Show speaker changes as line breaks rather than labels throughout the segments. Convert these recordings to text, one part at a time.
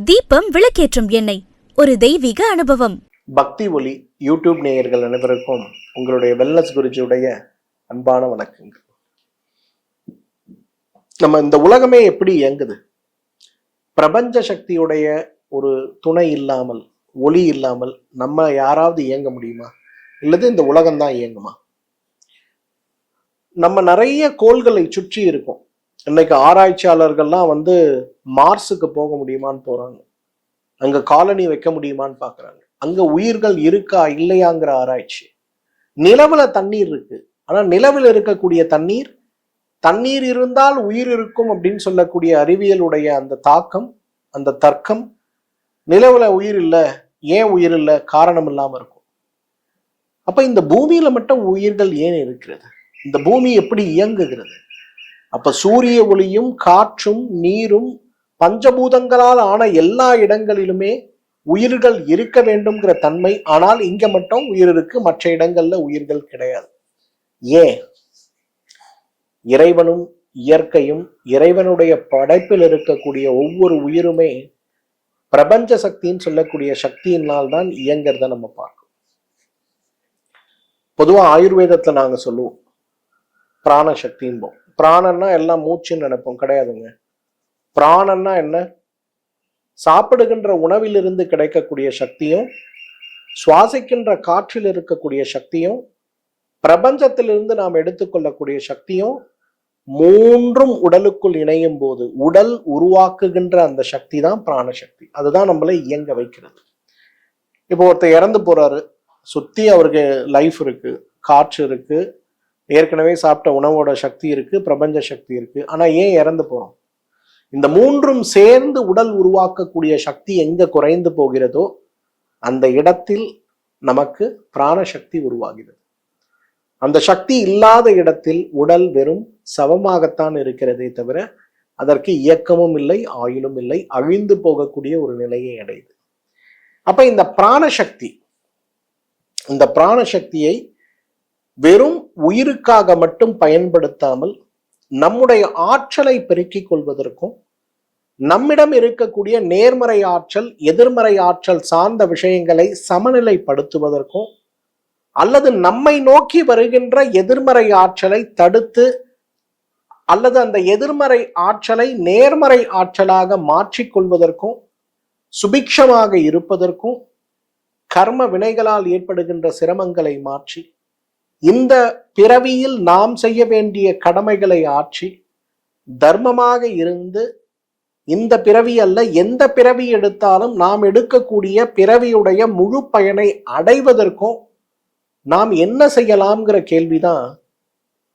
தீபம் விளக்கேற்றும் எண்ணெய், ஒரு தெய்வீக அனுபவம்.
பக்தி ஒலி யூடியூப் நேயர்கள் அனைவருக்கும் உங்களுடைய வெல்னஸ் குருஜியுடைய அன்பான வணக்கங்கள். நம்ம இந்த உலகமே எப்படி இயங்குது? பிரபஞ்ச சக்தியுடைய ஒரு துணை இல்லாமல், ஒளி இல்லாமல் நம்ம யாராவது இயங்க முடியுமா? இல்லது இந்த உலகம்தான் இயங்குமா? நம்ம நிறைய கோள்களை சுற்றி இருக்கோம். இன்னைக்கு ஆராய்ச்சியாளர்கள்லாம் மார்ஸுக்கு போக முடியுமான்னு போறாங்க, அங்க காலனி வைக்க முடியுமான்னு பாக்குறாங்க, அங்க உயிர்கள் இருக்கா இல்லையாங்கிற ஆராய்ச்சி. நிலவுல தண்ணீர் இருக்கு, ஆனா நிலவில் இருக்கக்கூடிய தண்ணீர் இருந்தால் உயிர் இருக்கும் அப்படின்னு சொல்லக்கூடிய அறிவியலுடைய அந்த தாக்கம், அந்த தர்க்கம், நிலவுல உயிர் இல்லை, ஏன் உயிர் இல்லை, காரணம் இல்லாம இருக்கும். அப்ப இந்த பூமியில மட்டும் உயிர்கள் ஏன் இருக்கிறது? இந்த பூமி எப்படி இயங்குகிறது? அப்ப சூரிய ஒளியும் காற்றும் நீரும் பஞ்சபூதங்களால் ஆன எல்லா இடங்களிலுமே உயிர்கள் இருக்க வேண்டும்ங்கிற தன்மை. ஆனால் இங்க மட்டும் உயிர் இருக்கு, மற்ற இடங்கள்ல உயிர்கள் கிடையாது. ஏன்? இறைவனும் இயற்கையும் இறைவனுடைய படைப்பில் இருக்கக்கூடிய ஒவ்வொரு உயிருமே பிரபஞ்ச சக்தின்னு சொல்லக்கூடிய சக்தியினால் தான் இயங்கிறத நம்ம பார்க்கணும். பொதுவா ஆயுர்வேதத்துல நாங்க சொல்லுவோம் பிராண சக்தின்போம். பிராணன்னா எல்லாம் மூச்சுன்னு நினைப்போம், கிடையாதுங்க. பிராணன்னா என்ன? சாப்பிடுகின்ற உணவிலிருந்து கிடைக்கக்கூடிய சக்தியும், சுவாசிக்கின்ற காற்றில் இருக்கக்கூடிய சக்தியும், பிரபஞ்சத்திலிருந்து நாம் எடுத்துக்கொள்ளக்கூடிய சக்தியும், மூன்றும் உடலுக்குள் இணையும் போது உடல் உருவாக்குகின்ற அந்த சக்தி தான் பிராணசக்தி. அதுதான் நம்மளை இயங்க வைக்கிறது. இப்போ ஒருத்தர் இறந்து போறாரு, சுத்தி அவருக்கு லைஃப் இருக்கு, காற்று இருக்கு, ஏற்கனவே சாப்பிட்ட உணவோட சக்தி இருக்கு, பிரபஞ்ச சக்தி இருக்கு. ஆனா ஏன் இறந்து போறோம்? இந்த மூன்றும் சேர்ந்து உடல் உருவாக்கக்கூடிய சக்தி எங்க குறைந்து போகிறதோ அந்த இடத்தில் நமக்கு பிராணசக்தி உருவாகிறது. அந்த சக்தி இல்லாத இடத்தில் உடல் வெறும் சவமாகத்தான் இருக்கிறதே தவிர அதற்கு இயக்கமும் இல்லை, ஆயுளும் இல்லை, அழிந்து போகக்கூடிய ஒரு நிலையை அடையுது. அப்ப இந்த பிராணசக்தியை வெறும் உயிருக்காக மட்டும் பயன்படுத்தாமல் நம்முடைய ஆற்றலை பெருக்கிக் கொள்வதற்கும், நம்மிடம் இருக்கக்கூடிய நேர்மறை ஆற்றல் எதிர்மறை ஆற்றல் சார்ந்த விஷயங்களை சமநிலைப்படுத்துவதற்கும், அல்லது நம்மை நோக்கி வருகின்ற எதிர்மறை ஆற்றலை தடுத்து அல்லது அந்த எதிர்மறை ஆற்றலை நேர்மறை ஆற்றலாக மாற்றிக்கொள்வதற்கும், சுபிக்ஷமாக இருப்பதற்கும், கர்ம வினைகளால் ஏற்படுகின்ற சிரமங்களை மாற்றி இந்த பிறவியில் நாம் செய்ய வேண்டிய கடமைகளை ஆற்றி தர்மமாக இருந்து, இந்த பிறவி அல்ல எந்த பிறவி எடுத்தாலும் நாம் எடுக்கக்கூடிய பிறவியுடைய முழு பயனை அடைவதற்கும் நாம் என்ன செய்யலாம்ங்கிற கேள்விதான்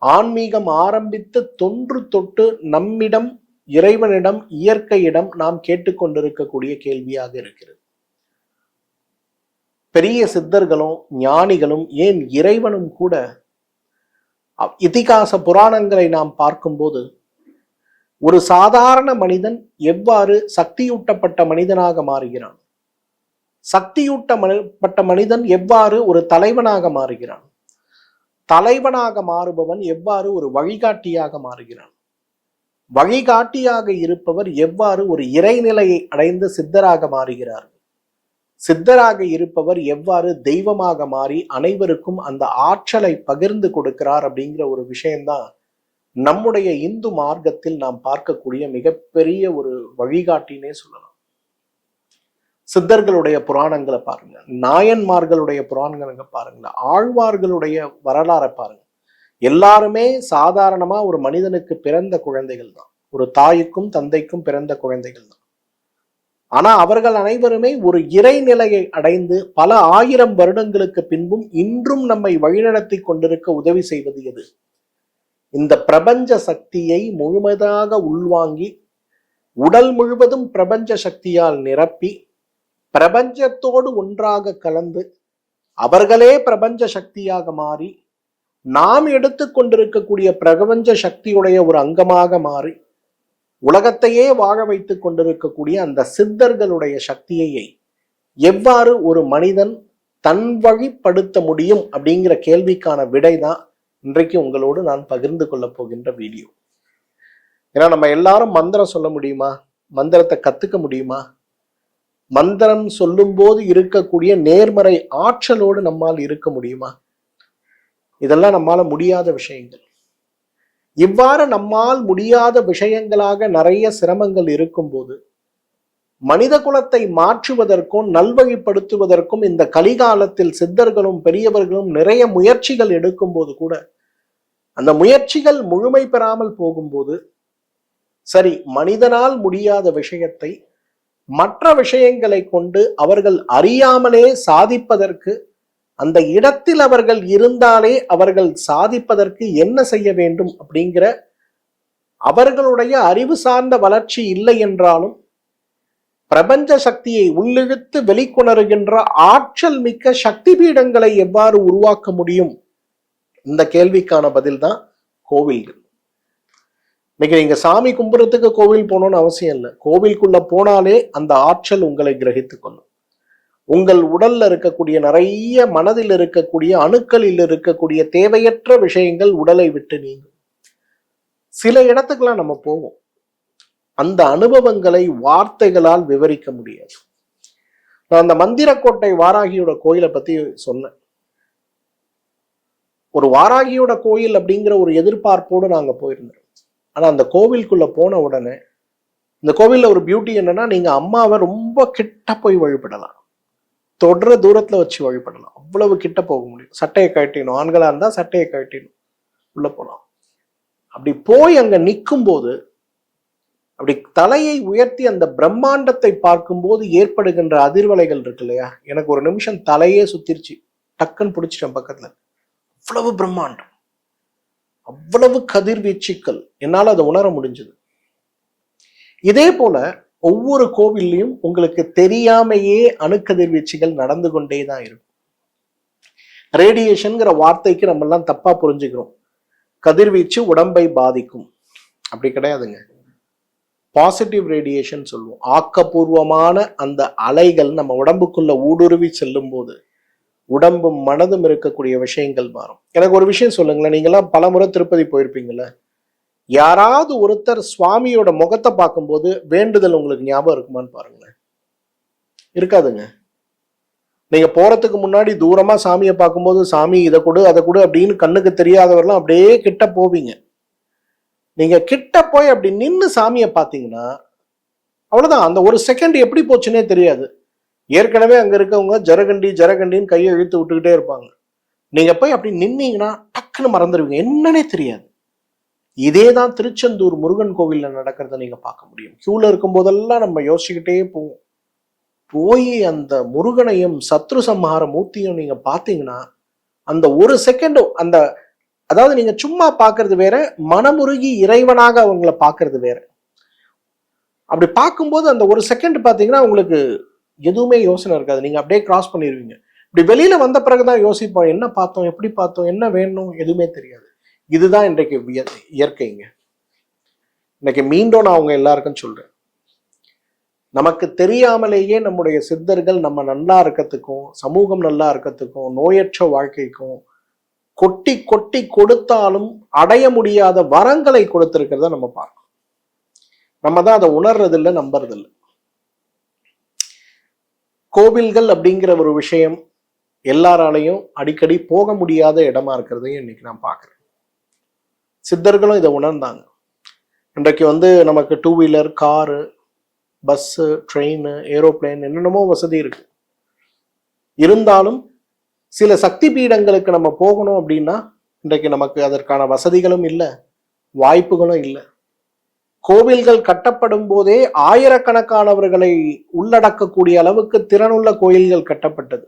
ஆன்மீகம் ஆரம்பித்து தொன்று தொட்டு நம்மிடம், இறைவனிடம், இயற்கையிடம் நாம் கேட்டுக்கொண்டிருக்கக்கூடிய கேள்வியாக இருக்கிறது. பெரிய சித்தர்களும் ஞானிகளும், ஏன் இறைவனும் கூட இதிகாச புராணங்களை நாம் பார்க்கும்போது ஒரு சாதாரண மனிதன் எவ்வாறு சக்தியூட்டப்பட்ட மனிதனாக மாறுகிறான், சக்தியூட்டப்பட்ட மனிதன் எவ்வாறு ஒரு தலைவனாக மாறுகிறான், தலைவனாக மாறுபவன் எவ்வாறு ஒரு வழிகாட்டியாக மாறுகிறான், வழிகாட்டியாக இருப்பவர் எவ்வாறு ஒரு இறைநிலையை அடைந்து சித்தராக மாறுகிறார், சித்தராக இருப்பவர் எவ்வாறு தெய்வமாக மாறி அனைவருக்கும் அந்த ஆற்றலை பகிர்ந்து கொடுக்கிறார் அப்படிங்கிற ஒரு விஷயம்தான் நம்முடைய இந்து மார்க்கத்தில் நாம் பார்க்கக்கூடிய மிகப்பெரிய ஒரு வழிகாட்டினே சொல்லலாம். சித்தர்களுடைய புராணங்களை பாருங்க, நாயன்மார்களுடைய புராணங்களை பாருங்க, ஆழ்வார்களுடைய வரலாறை பாருங்க. எல்லாருமே சாதாரணமா ஒரு மனிதனுக்கு பிறந்த குழந்தைகள் தான், ஒரு தாய்க்கும் தந்தைக்கும் பிறந்த குழந்தைகள் தான். ஆனா அவர்கள் அனைவருமே ஒரு இறைநிலையை அடைந்து பல ஆயிரம் வருடங்களுக்கு பின்பும் இன்றும் நம்மை வழிநடத்தி கொண்டிருக்க உதவி செய்வது எது? இந்த பிரபஞ்ச சக்தியை முழுமையாக உள்வாங்கி உடல் முழுவதும் பிரபஞ்ச சக்தியால் நிரப்பி பிரபஞ்சத்தோடு ஒன்றாக கலந்து அவர்களே பிரபஞ்ச சக்தியாக மாறி நாம் எடுத்துக்கொண்டிருக்கக்கூடிய பிரபஞ்ச சக்தியுடைய ஒரு அங்கமாக மாறி உலகத்தையே வாழ வைத்துக் கொண்டிருக்கக்கூடிய அந்த சித்தர்களுடைய சக்தியை எவ்வாறு ஒரு மனிதன் தன் வழிப்படுத்த முடியும் அப்படிங்கிற கேள்விக்கான விடைதான் இன்றைக்கு உங்களோடு நான் பகிர்ந்து கொள்ள போகின்ற வீடியோ. ஏன்னா நம்ம எல்லாரும் மந்திரம் சொல்ல முடியுமா? மந்திரத்தை கத்துக்க முடியுமா? மந்திரம் சொல்லும் போது இருக்கக்கூடிய நேர்மறை ஆற்றலோடு நம்மால் இருக்க முடியுமா? இதெல்லாம் நம்மால முடியாத விஷயங்கள். இவ்வாறு நம்மால் முடியாத விஷயங்களாக நிறைய சிரமங்கள் இருக்கும்போது மனித குலத்தை மாற்றுவதற்கும் நல்வழிப்படுத்துவதற்கும் இந்த கலிகாலத்தில் சித்தர்களும் பெரியவர்களும் நிறைய முயற்சிகள் எடுக்கும் போது கூட அந்த முயற்சிகள் முழுமை பெறாமல் போகும்போது, சரி, மனிதனால் முடியாத விஷயத்தை மற்ற விஷயங்களை கொண்டு அவர்கள் அறியாமலே சாதிப்பதற்கு, அந்த இடத்தில் அவர்கள் இருந்தாலே அவர்கள் சாதிப்பதற்கு என்ன செய்ய வேண்டும் அப்படிங்கிற அவர்களுடைய அறிவு சார்ந்த வளர்ச்சி இல்லை என்றாலும் பிரபஞ்ச சக்தியை உள்ளிழுத்து வெளிக்கொணருகின்ற ஆற்றல் மிக்க சக்தி பீடங்களை எவ்வாறு உருவாக்க முடியும்? இந்த கேள்விக்கான பதில் தான் கோவில்கள். இன்னைக்கு நீங்க சாமி கும்புறதுக்கு கோவில் போகணும்னு அவசியம் இல்லை. கோவிலுக்குள்ள போனாலே அந்த ஆற்றல் உங்களை கிரகித்துக் கொள்ளும். உங்கள் உடல்ல இருக்கக்கூடிய நிறைய மனதில் இருக்கக்கூடிய அணுக்களில் இருக்கக்கூடிய தேவையற்ற விஷயங்கள் உடலை விட்டு நீங்கும். சில இடத்துக்கெல்லாம் நம்ம போவோம், அந்த அனுபவங்களை வார்த்தைகளால் விவரிக்க முடியாது. நான் அந்த மந்திரக்கோட்டை வாராகியோட கோயிலை பத்தி சொன்னேன். ஒரு வாராகியோட கோயில் அப்படிங்கிற ஒரு எதிர்பார்ப்போடு நாங்க போயிருந்தோம். ஆனா அந்த கோவிலுக்குள்ள போன உடனே, இந்த கோவில்ல ஒரு பியூட்டி என்னன்னா, நீங்க அம்மாவை ரொம்ப கிட்ட போய் வழிபடலாம், தொடர தூரத்துல வச்சு வழிபடலாம், அவ்வளவு கிட்ட போக முடியும். சட்டையை கழட்டிடணும், ஆண்களா இருந்தா சட்டையை கழட்டிடணும், உள்ள போலாம். அப்படி போய் அங்க நிற்கும் போது, அப்படி தலையை உயர்த்தி அந்த பிரம்மாண்டத்தை பார்க்கும்போது ஏற்படுகின்ற அதிர்வலைகள் இருக்கு இல்லையா, எனக்கு ஒரு நிமிஷம் தலையே சுத்திருச்சு, டக்குன்னு பிடிச்சிட்டேன் பக்கத்துல. அவ்வளவு பிரம்மாண்டம், அவ்வளவு கதிர்வீச்சுக்கள், என்னால் அதை உணர முடிஞ்சது. இதே போல ஒவ்வொரு கோவில்லையும் உங்களுக்கு தெரியாமையே அணுக்கதிர்வீச்சுகள் நடந்து கொண்டே தான் இருக்கும். ரேடியேஷன்ங்கிற வார்த்தைக்கு நம்ம எல்லாம் தப்பா புரிஞ்சுக்கிறோம். கதிர்வீச்சு உடம்பை பாதிக்கும், அப்படி கிடையாதுங்க. பாசிட்டிவ் ரேடியேஷன் சொல்லுவோம். ஆக்கப்பூர்வமான அந்த அலைகள் நம்ம உடம்புக்குள்ள ஊடுருவி செல்லும் போது உடம்பும் மனதும் இருக்கக்கூடிய விஷயங்கள் மாறும். எனக்கு ஒரு விஷயம் சொல்லுங்களேன், நீங்கெல்லாம் பல முறை திருப்பதி போயிருப்பீங்கல்ல, யாராவது ஒருத்தர் சுவாமியோட முகத்தை பார்க்கும்போது வேண்டுதல் உங்களுக்கு ஞாபகம் இருக்குமான்னு பாருங்களேன். இருக்காதுங்க. நீங்க போறதுக்கு முன்னாடி தூரமா சாமியை பார்க்கும்போது, சாமி இதை கொடு அதை கொடு அப்படின்னு கண்ணுக்கு தெரியாதவரெல்லாம் அப்படியே கிட்ட போவீங்க. நீங்க கிட்ட போய் அப்படி நின்று சாமியை பார்த்தீங்கன்னா அவ்வளவுதான். அந்த ஒரு செகண்ட் எப்படி போச்சுன்னே தெரியாது. ஏற்கனவே அங்க இருக்கவங்க ஜரகண்டி ஜரகண்டின்னு கையை இழுத்து விட்டுக்கிட்டே இருப்பாங்க. நீங்க போய் அப்படி நின்னீங்கன்னா டக்குன்னு மறந்துடுவீங்க, என்னன்னே தெரியாது. இதே தான் திருச்செந்தூர் முருகன் கோவில்ல நடக்கிறத நீங்க பார்க்க முடியும். கியூல இருக்கும் போதெல்லாம் நம்ம யோசிச்சுக்கிட்டே போவோம். போய் அந்த முருகனையும் சத்ரு சம்ஹார மூர்த்தியும் நீங்க பார்த்தீங்கன்னா அந்த ஒரு செகண்ட், அந்த அதாவது நீங்க சும்மா பார்க்கறது வேற, மனமுருகி இறைவனாக அவங்கள பார்க்கறது வேற. அப்படி பார்க்கும்போது அந்த ஒரு செகண்ட் பார்த்தீங்கன்னா உங்களுக்கு எதுவுமே யோசனை இருக்காது, நீங்க அப்படியே கிராஸ் பண்ணிடுவீங்க. இப்படி வெளியில வந்த பிறகுதான் யோசிப்போம், என்ன பார்த்தோம், எப்படி பார்த்தோம், என்ன வேணும், எதுவுமே தெரியாது. இதுதான் இன்றைக்கு இயற்கைங்க. இன்னைக்கு மீண்டும் நான் அவங்க எல்லாருக்கும் சொல்றேன், நமக்கு தெரியாமலேயே நம்முடைய சித்தர்கள் நம்ம நல்லா இருக்கிறதுக்கும் சமூகம் நல்லா இருக்கிறதுக்கும் நோயற்ற வாழ்க்கைக்கும் கொட்டி கொட்டி கொடுத்தாலும் அடைய முடியாத வரங்களை கொடுத்திருக்கிறத நம்ம பார்க்கணும். நம்ம தான் அதை உணர்றதில்லை, நம்புறதில்லை. கோவில்கள் அப்படிங்கிற ஒரு விஷயம் எல்லாராலையும் அடிக்கடி போக முடியாத இடமா இருக்கிறதையும் இன்னைக்கு நான் பார்க்கிறேன். சித்தர்களும் இதை உணர்ந்தாங்க. இன்றைக்கு நமக்கு 2 wheeler, car, bus, train, aeroplane, என்னென்னமோ வசதி இருக்கு. இருந்தாலும் சில சக்தி பீடங்களுக்கு நம்ம போகணும் அப்படின்னா இன்றைக்கு நமக்கு அதற்கான வசதிகளும் இல்லை, வாய்ப்புகளும் இல்லை. கோவில்கள் கட்டப்படும் போதே ஆயிரக்கணக்கானவர்களை உள்ளடக்கக்கூடிய அளவுக்கு திறனுள்ள கோயில்கள் கட்டப்பட்டது.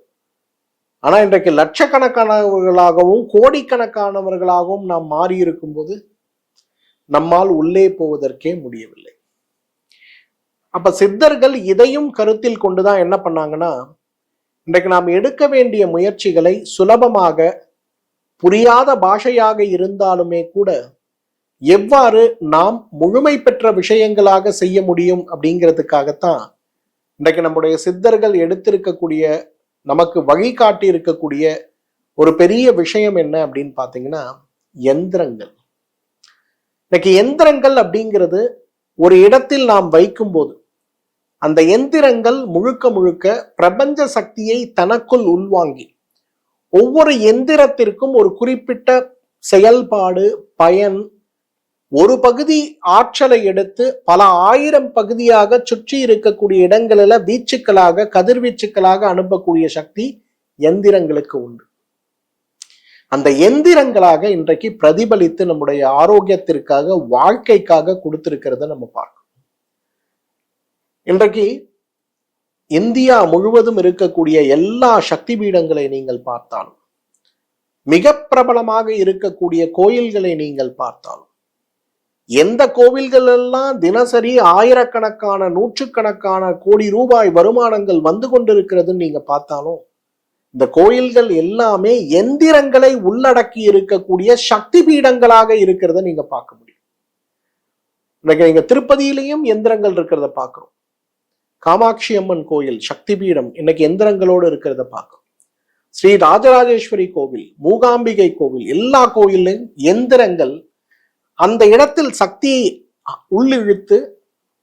ஆனா இன்றைக்கு லட்சக்கணக்கானவர்களாகவும் கோடிக்கணக்கானவர்களாகவும் நாம் மாறி இருக்கும் போது நம்மால் உள்ளே போவதற்கே முடியவில்லை. அப்ப சித்தர்கள் இதையும் கருத்தில் கொண்டுதான் என்ன பண்ணாங்கன்னா, இன்றைக்கு நாம் எடுக்க வேண்டிய முயற்சிகளை சுலபமாக, புரியாத பாஷையாக இருந்தாலுமே கூட எவ்வாறு நாம் முழுமை பெற்ற விஷயங்களாக செய்ய முடியும் அப்படிங்கிறதுக்காகத்தான் இன்றைக்கு நம்முடைய சித்தர்கள் எடுத்திருக்கக்கூடிய, நமக்கு வழிகாட்டி இருக்கக்கூடிய ஒரு பெரிய விஷயம் என்ன அப்படின்னு பார்த்தீங்கன்னா யந்திரங்கள். இன்னைக்கு யந்திரங்கள் அப்படிங்கிறது ஒரு இடத்தில் நாம் வைக்கும் போது அந்த எந்திரங்கள் முழுக்க முழுக்க பிரபஞ்ச சக்தியை தனக்குள் உள்வாங்கி ஒவ்வொரு எந்திரத்திற்கும் ஒரு குறிப்பிட்ட செயல்பாடு, பயன், ஒரு பகுதி ஆற்றலை எடுத்து பல ஆயிரம் பகுதியாக சுற்றி இருக்கக்கூடிய இடங்களில வீச்சுக்களாக, கதிர்வீச்சுக்களாக அனுப்பக்கூடிய சக்தி எந்திரங்களுக்கு உண்டு. அந்த எந்திரங்களாக இன்றைக்கு பிரதிபலித்து நம்முடைய ஆரோக்கியத்திற்காக, வாழ்க்கைக்காக கொடுத்திருக்கிறத நம்ம பார்க்கணும். இன்றைக்கு இந்தியா முழுவதும் இருக்கக்கூடிய எல்லா சக்தி பீடங்களை நீங்கள் பார்த்தாலும், மிக பிரபலமாக இருக்கக்கூடிய கோயில்களை நீங்கள் பார்த்தாலும், எந்த கோவில்கள் எல்லாம் தினசரி ஆயிரக்கணக்கான, நூற்றுக்கணக்கான கோடி ரூபாய் வருமானங்கள் வந்து கொண்டிருக்கிறதுன்னு நீங்க பார்த்தாலும், இந்த கோயில்கள் எல்லாமே எந்திரங்களை உள்ளடக்கி இருக்கக்கூடிய சக்தி பீடங்களாக இருக்கிறத நீங்க பார்க்க முடியும். இன்னைக்கு நீங்க திருப்பதியிலையும் எந்திரங்கள் இருக்கிறத பார்க்கிறோம். காமாட்சி அம்மன் கோயில் சக்தி பீடம் இன்னைக்கு எந்திரங்களோடு இருக்கிறத பார்க்கிறோம். ஸ்ரீ ராஜராஜேஸ்வரி கோவில், மூகாம்பிகை கோவில், எல்லா கோயிலையும் எந்திரங்கள் அந்த இடத்தில் சக்தியை உள்ளிழுத்து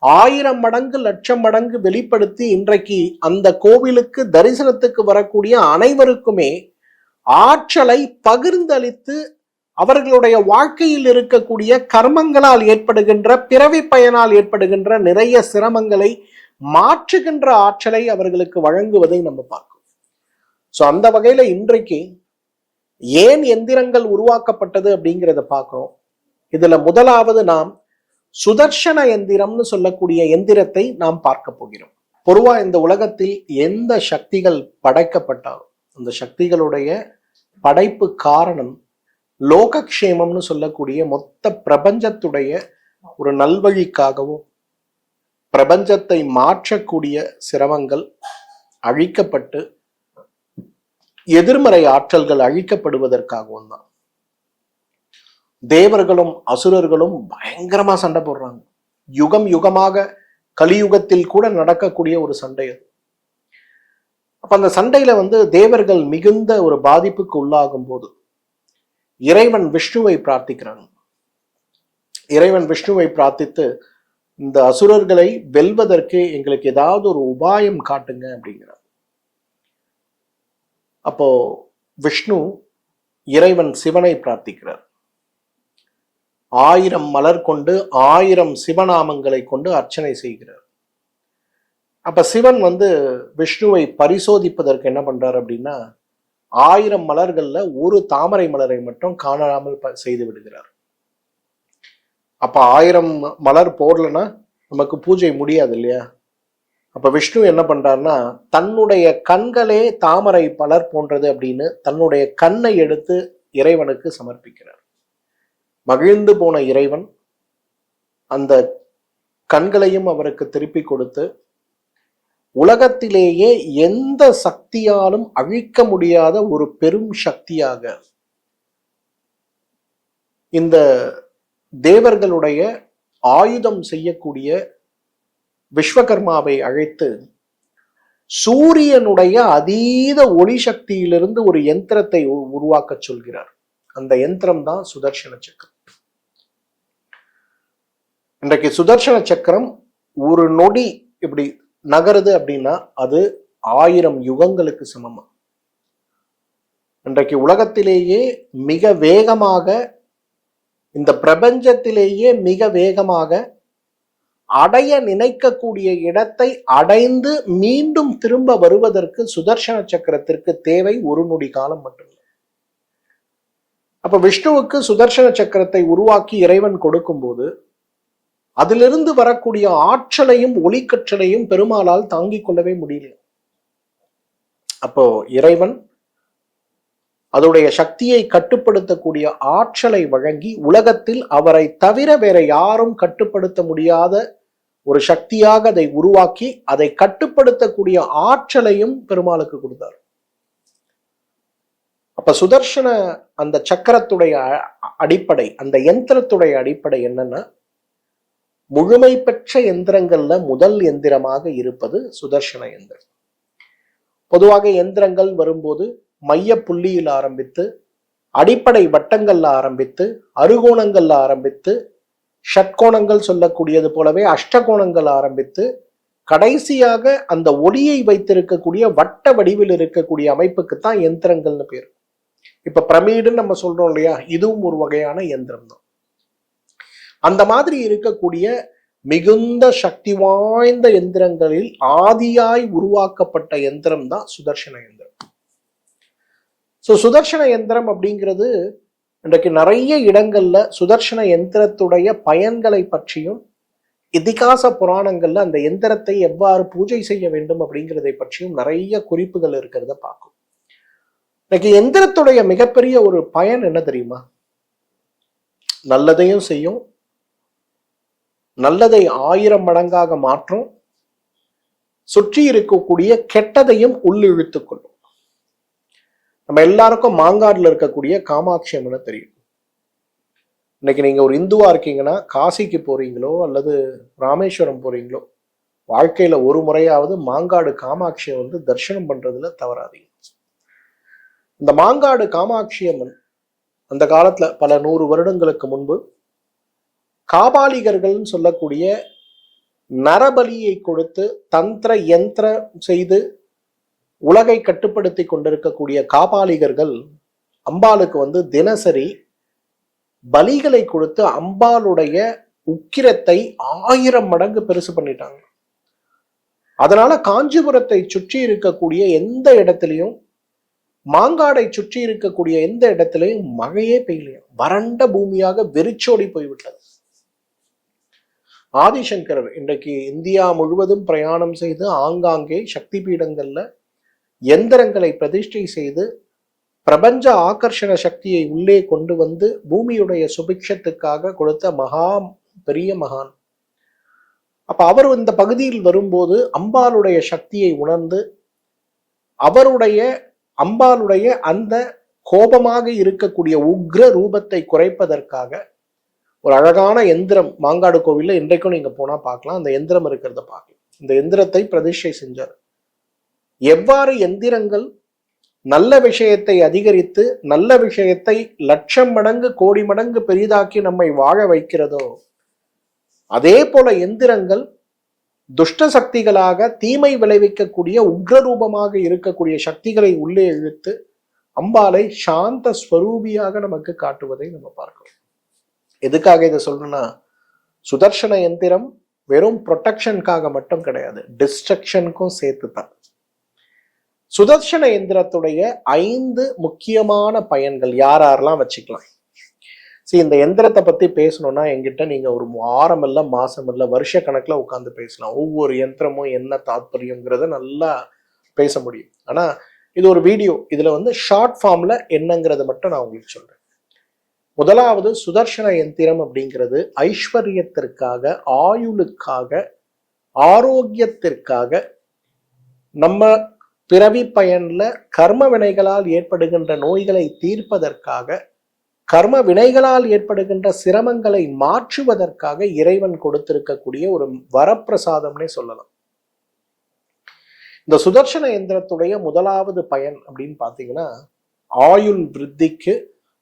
1000 மடங்கு, லட்சம் மடங்கு வெளிப்படுத்தி இன்றைக்கு அந்த கோவிலுக்கு தரிசனத்துக்கு வரக்கூடிய அனைவருக்குமே ஆற்றலை பகிர்ந்தளித்து அவர்களுடைய வாழ்க்கையில் இருக்கக்கூடிய கர்மங்களால் ஏற்படுகின்ற, பிறவி பயனால் ஏற்படுகின்ற நிறைய சிரமங்களை மாற்றுகின்ற ஆற்றலை அவர்களுக்கு வழங்குவதை நம்ம பார்க்கிறோம். சோ அந்த வகையில இன்றைக்கு ஏன் எந்திரங்கள் உருவாக்கப்பட்டது அப்படிங்கிறத பார்க்கிறோம். இதுல முதலாவது நாம் சுதர்சன எந்திரம்னு சொல்லக்கூடிய எந்திரத்தை நாம் பார்க்க போகிறோம். பொதுவா இந்த உலகத்தில் எந்த சக்திகள் படைக்கப்பட்டாலும் அந்த சக்திகளுடைய படைப்பு காரணம் லோகக்ஷேமம்னு சொல்லக்கூடிய மொத்த பிரபஞ்சத்துடைய ஒரு நல்வழிக்காகவும், பிரபஞ்சத்தை மாற்றக்கூடிய சிரமங்கள் அழிக்கப்பட்டு எதிர்மறை ஆற்றல்கள் அழிக்கப்படுவதற்காகவும் தான். தேவர்களும் அசுரர்களும் பயங்கரமா சண்டை போடுறாங்க. யுகம் யுகமாக கலியுகத்தில் கூட நடக்கக்கூடிய ஒரு சண்டை அது. அப்ப அந்த சண்டையில தேவர்கள் மிகுந்த ஒரு பாதிப்புக்கு உள்ளாகும் போது இறைவன் விஷ்ணுவை பிரார்த்திக்கிறாங்க. இறைவன் விஷ்ணுவை பிரார்த்தித்து இந்த அசுரர்களை வெல்வதற்கு எங்களுக்கு ஏதாவது ஒரு உபாயம் காட்டுங்க அப்படிங்கிறார். அப்போ விஷ்ணு இறைவன் சிவனை பிரார்த்திக்கிறார். 1000 மலர் கொண்டு 1000 சிவநாமங்களை கொண்டு அர்ச்சனை செய்கிறார். அப்ப சிவன் விஷ்ணுவை பரிசோதிப்பதற்கு என்ன பண்றார் அப்படின்னா, 1000 மலர்கள்ல ஒரு தாமரை மலரை மட்டும் காணாமல் செய்து விடுகிறார். அப்ப 1000 மலர் போடலன்னா நமக்கு பூஜை முடியாது இல்லையா? அப்ப விஷ்ணு என்ன பண்றாருன்னா, தன்னுடைய கண்களே தாமரை மலர் போன்றது அப்படின்னு தன்னுடைய கண்ணை எடுத்து இறைவனுக்கு சமர்ப்பிக்கிறார். மகிழ்ந்து போன இறைவன் அந்த கண்களையும் அவருக்கு திருப்பி கொடுத்து, உலகத்திலேயே எந்த சக்தியாலும் அழிக்க முடியாத ஒரு பெரும் சக்தியாக இந்த தேவர்களுடைய ஆயுதம் செய்யக்கூடிய விஸ்வகர்மாவை அழைத்து சூரியனுடைய அதீத ஒளி சக்தியிலிருந்து ஒரு யந்திரத்தை உருவாக்க சொல்கிறார். அந்த யந்திரம் தான் சுதர்சன சக்கரம். இன்றைக்கு சுதர்சன சக்கரம் ஒரு நொடி இப்படி நகருது அப்படின்னா அது 1000 யுகங்களுக்கு சமமா. இன்றைக்கு உலகத்திலேயே மிக வேகமாக, இந்த பிரபஞ்சத்திலேயே மிக வேகமாக அடைய நினைக்கக்கூடிய இடத்தை அடைந்து மீண்டும் திரும்ப வருவதற்கு சுதர்சன சக்கரத்திற்கு தேவை ஒரு நொடி காலம் மட்டுமே. அப்ப விஷ்ணுவுக்கு சுதர்சன சக்கரத்தை உருவாக்கி இறைவன் கொடுக்கும் போது அதிலிருந்து வரக்கூடிய ஆற்றலையும் ஒளிக்கற்றலையும் பெருமாளால் தாங்கிக் கொள்ளவே முடியல. அப்போ இறைவன் அதோடைய சக்தியை கட்டுப்படுத்தக்கூடிய ஆற்றலை வழங்கி உலகத்தில் அவரை தவிர வேற யாரும் கட்டுப்படுத்த முடியாத ஒரு சக்தியாக அதை உருவாக்கி அதை கட்டுப்படுத்தக்கூடிய ஆற்றலையும் பெருமாளுக்கு கொடுத்தார். அப்ப சுதர்சன அந்த சக்கரத்துடைய அடிப்படை, அந்த யந்திரத்துடைய அடிப்படை என்னன்னா, முழுமை பெற்ற எந்திரங்கள்ல முதல் எந்திரமாக இருப்பது சுதர்சன எந்திரம். பொதுவாக எந்திரங்கள் வரும்போது மைய புள்ளியில் ஆரம்பித்து, அடிப்படை வட்டங்கள்ல ஆரம்பித்து, அறுகோணங்கள்ல ஆரம்பித்து, ஷட்கோணங்கள் சொல்லக்கூடியது போலவே அஷ்டகோணங்கள் ஆரம்பித்து, கடைசியாக அந்த ஒளியை வைத்திருக்கக்கூடிய வட்ட வடிவில் இருக்கக்கூடிய அமைப்புக்கு தான் எந்திரங்கள்னு பேர். இப்ப பிரமிடுன்னு நம்ம சொல்றோம் இல்லையா, இதுவும் ஒரு வகையான எந்திரம் தான். அந்த மாதிரி இருக்கக்கூடிய மிகுந்த சக்தி வாய்ந்த எந்திரங்களில் ஆதியாய் உருவாக்கப்பட்ட எந்திரம் தான் சுதர்சன எந்திரம். சுதர்சன எந்திரம் அப்படிங்கிறது இன்றைக்கு நிறைய இடங்கள்ல சுதர்சன எந்திரத்துடைய பயன்களை பற்றியும் இதிகாச புராணங்கள்ல அந்த எந்திரத்தை எவ்வாறு பூஜை செய்ய வேண்டும் அப்படிங்கிறதை பற்றியும் நிறைய குறிப்புகள் இருக்கிறத பார்க்கும். இன்னைக்கு எந்திரத்துடைய மிகப்பெரிய ஒரு பயன் என்ன தெரியுமா? நல்லதையும் செய்யும், நல்லதை 1000 மடங்காக மாற்றும், சுற்றி இருக்கக்கூடிய கெட்டதையும் உள்ளிழுத்துக் கொள்ளும். நம்ம எல்லாருக்கும் மாங்காடுல இருக்கக்கூடிய காமாட்சி அம்மனை தெரியும். இன்னைக்கு நீங்க ஒரு இந்துவா இருக்கீங்கன்னா காசிக்கு போறீங்களோ அல்லது ராமேஸ்வரம் போறீங்களோ, வாழ்க்கையில ஒரு முறையாவது மாங்காடு காமாட்சியை தரிசனம் பண்றதுல தவறாதீங்க. இந்த மாங்காடு காமாட்சி அம்மன் அந்த காலத்துல பல 100 வருடங்களுக்கு முன்பு காபாலிகர்கள்னு சொல்லக்கூடிய நரபலியை கொடுத்து தந்திர யந்திர செய்து உலகை கட்டுப்படுத்தி கொண்டிருக்கக்கூடிய காபாலிகர்கள் அம்பாளுக்கு தினசரி பலிகளை கொடுத்து அம்பாளுடைய உக்கிரத்தை 1000 மடங்கு பெருசு பண்ணிட்டாங்க. அதனால காஞ்சிபுரத்தை சுற்றி இருக்கக்கூடிய எந்த இடத்திலையும், மாங்காடை சுற்றி இருக்கக்கூடிய எந்த இடத்திலையும் மழையே பெய்யலையும், வறண்ட பூமியாக வெறிச்சோடி போய்விட்டது. ஆதிசங்கரர் இன்றைக்கு இந்தியா முழுவதும் பிரயாணம் செய்து ஆங்காங்கே சக்தி பீடங்கள்ல எந்திரங்களை பிரதிஷ்டை செய்து பிரபஞ்ச ஆகர்ஷண சக்தியை உள்ளே கொண்டு பூமியுடைய சுபிக்ஷத்துக்காக கொடுத்த பெரிய மகான். அப்ப அவர் இந்த பகுதியில் வரும்போது அம்பாளுடைய சக்தியை உணர்ந்து அம்பாளுடைய அந்த கோபமாக இருக்கக்கூடிய உக்ர ரூபத்தை குறைப்பதற்காக ஒரு அழகான எந்திரம் மாங்காடு கோவில்ல இன்றைக்கும் நீங்க போனா பார்க்கலாம். அந்த எந்திரம் இருக்கிறத பார்க்கலாம். இந்த எந்திரத்தை பிரதிஷ்டை செஞ்சார். எவ்வாறு எந்திரங்கள் நல்ல விஷயத்தை அதிகரித்து நல்ல விஷயத்தை 1,00,000 மடங்கு கோடி மடங்கு பெரிதாக்கி நம்மை வாழ வைக்கிறதோ, அதே போல எந்திரங்கள் துஷ்ட சக்திகளாக தீமை விளைவிக்கக்கூடிய உக்ரரூபமாக இருக்கக்கூடிய சக்திகளை உள்ளே இழுத்து அம்பாளை சாந்த ஸ்வரூபியாக நமக்கு காட்டுவதை நம்ம பார்க்கிறோம். எதுக்காக இதை சொல்லணும்னா, சுதர்சன எந்திரம் வெறும் ப்ரொடெக்ஷனுக்காக மட்டும் கிடையாது, டிஸ்ட்ரக்ஷனுக்கும் சேர்த்து தான். சுதர்சன எந்திரத்துடைய 5 முக்கியமான பயன்கள் யாரெல்லாம் வச்சுக்கலாம். இந்த எந்திரத்தை பத்தி பேசணும்னா என்கிட்ட நீங்க ஒரு வாரம் இல்ல, மாசம் இல்ல, வருஷ கணக்குல உட்காந்து பேசலாம். ஒவ்வொரு யந்திரமும் என்ன தாத்பரியங்கிறத நல்லா பேச முடியும். ஆனா இது ஒரு வீடியோ, இதுல ஷார்ட் ஃபார்ம்ல என்னங்கிறத மட்டும் நான் உங்களுக்கு சொல்றேன். முதலாவது, சுதர்சன எந்திரம் அப்படிங்கிறது ஐஸ்வர்யத்திற்காக, ஆயுளுக்காக, ஆரோக்கியத்திற்காக, நம்ம பிறவி பயன்ல கர்ம வினைகளால் ஏற்படுகின்ற நோய்களை தீர்ப்பதற்காக, கர்ம வினைகளால் ஏற்படுகின்ற சிரமங்களை மாற்றுவதற்காக இறைவன் கொடுத்திருக்கக்கூடிய ஒரு வரப்பிரசாதம்னே சொல்லலாம். இந்த சுதர்சன எந்திரத்துடைய முதலாவது பயன் அப்படின்னு பாத்தீங்கன்னா, ஆயுள் விருத்திக்கு,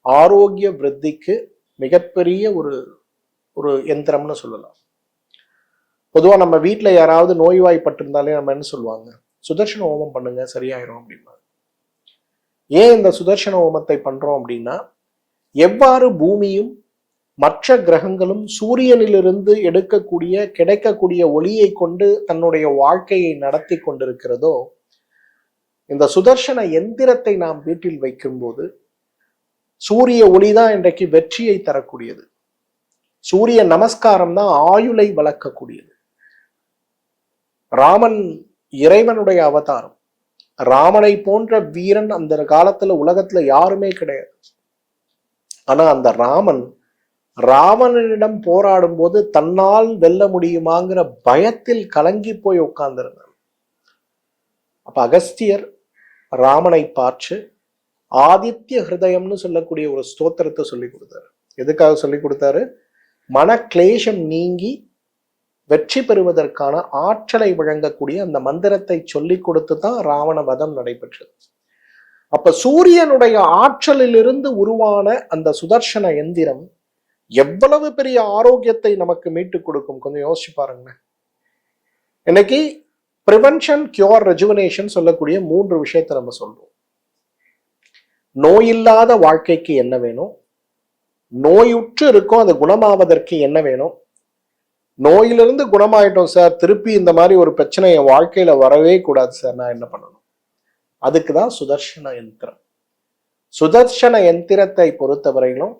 ஆரோக்கிய விருத்திக்கு மிகப்பெரிய ஒரு எந்திரம்னு சொல்லலாம். பொதுவா நம்ம வீட்டுல யாராவது நோய்வாய்ப்பட்டிருந்தாலே நம்ம என்ன சொல்லுவாங்க, சுதர்சன ஹோமம் பண்ணுங்க சரியாயிரும் அப்படின்னா. ஏன் இந்த சுதர்சன ஹோமத்தை பண்றோம் அப்படின்னா, எவ்வாறு பூமியும் மற்ற கிரகங்களும் சூரியனிலிருந்து கிடைக்கக்கூடிய ஒளியை கொண்டு தன்னுடைய வாழ்க்கையை நடத்தி கொண்டிருக்கிறதோ, இந்த சுதர்சன எந்திரத்தை நாம் வீட்டில் வைக்கும்போது சூரிய ஒளிதான் இன்றைக்கு வெற்றியை தரக்கூடியது. சூரிய நமஸ்காரம் தான் ஆயுளை வளர்க்கக்கூடியது. ராமன் இறைவனுடைய அவதாரம். ராமனை போன்ற வீரன் அந்த காலத்துல உலகத்துல யாருமே கிடையாது. ஆனா அந்த ராவணனிடம் போராடும் போது தன்னால் வெல்ல முடியுமாங்கிற பயத்தில் கலங்கி போய் உட்கார்ந்திருந்தார். அப்ப அகஸ்தியர் ராமனை பார்த்து ஆதித்ய ஹிருதயம்னு சொல்லக்கூடிய ஒரு ஸ்தோத்திரத்தை சொல்லி கொடுத்தாரு. எதுக்காக சொல்லி கொடுத்தாரு? மன கிளேஷம் நீங்கி வெற்றி பெறுவதற்கான ஆற்றலை வழங்கக்கூடிய அந்த மந்திரத்தை சொல்லி கொடுத்து தான் ராவண வதம் நடைபெற்றது. அப்ப சூரியனுடைய ஆற்றலிலிருந்து உருவான அந்த சுதர்சன எந்திரம் எவ்வளவு பெரிய ஆரோக்கியத்தை நமக்கு மீட்டு கொடுக்கும், கொஞ்சம் யோசிச்சு பாருங்க. இன்னைக்கு ப்ரிவென்ஷன், கியூர், ரெஜுவனேஷன் சொல்லக்கூடிய 3 விஷயத்தை நம்ம சொல்றோம். நோயில்லாத வாழ்க்கைக்கு என்ன வேணும், நோயுற்று இருக்கும் அது குணமாவதற்கு என்ன வேணும், நோயிலிருந்து குணமாயிட்டோம் சார், திருப்பி இந்த மாதிரி ஒரு பிரச்சனை என் வாழ்க்கையில வரவே கூடாது சார், நான் என்ன பண்ணணும்? அதுக்குதான் சுதர்ஷன யந்திரம். சுதர்ஷன யந்திரத்தை பொறுத்தவரையிலும்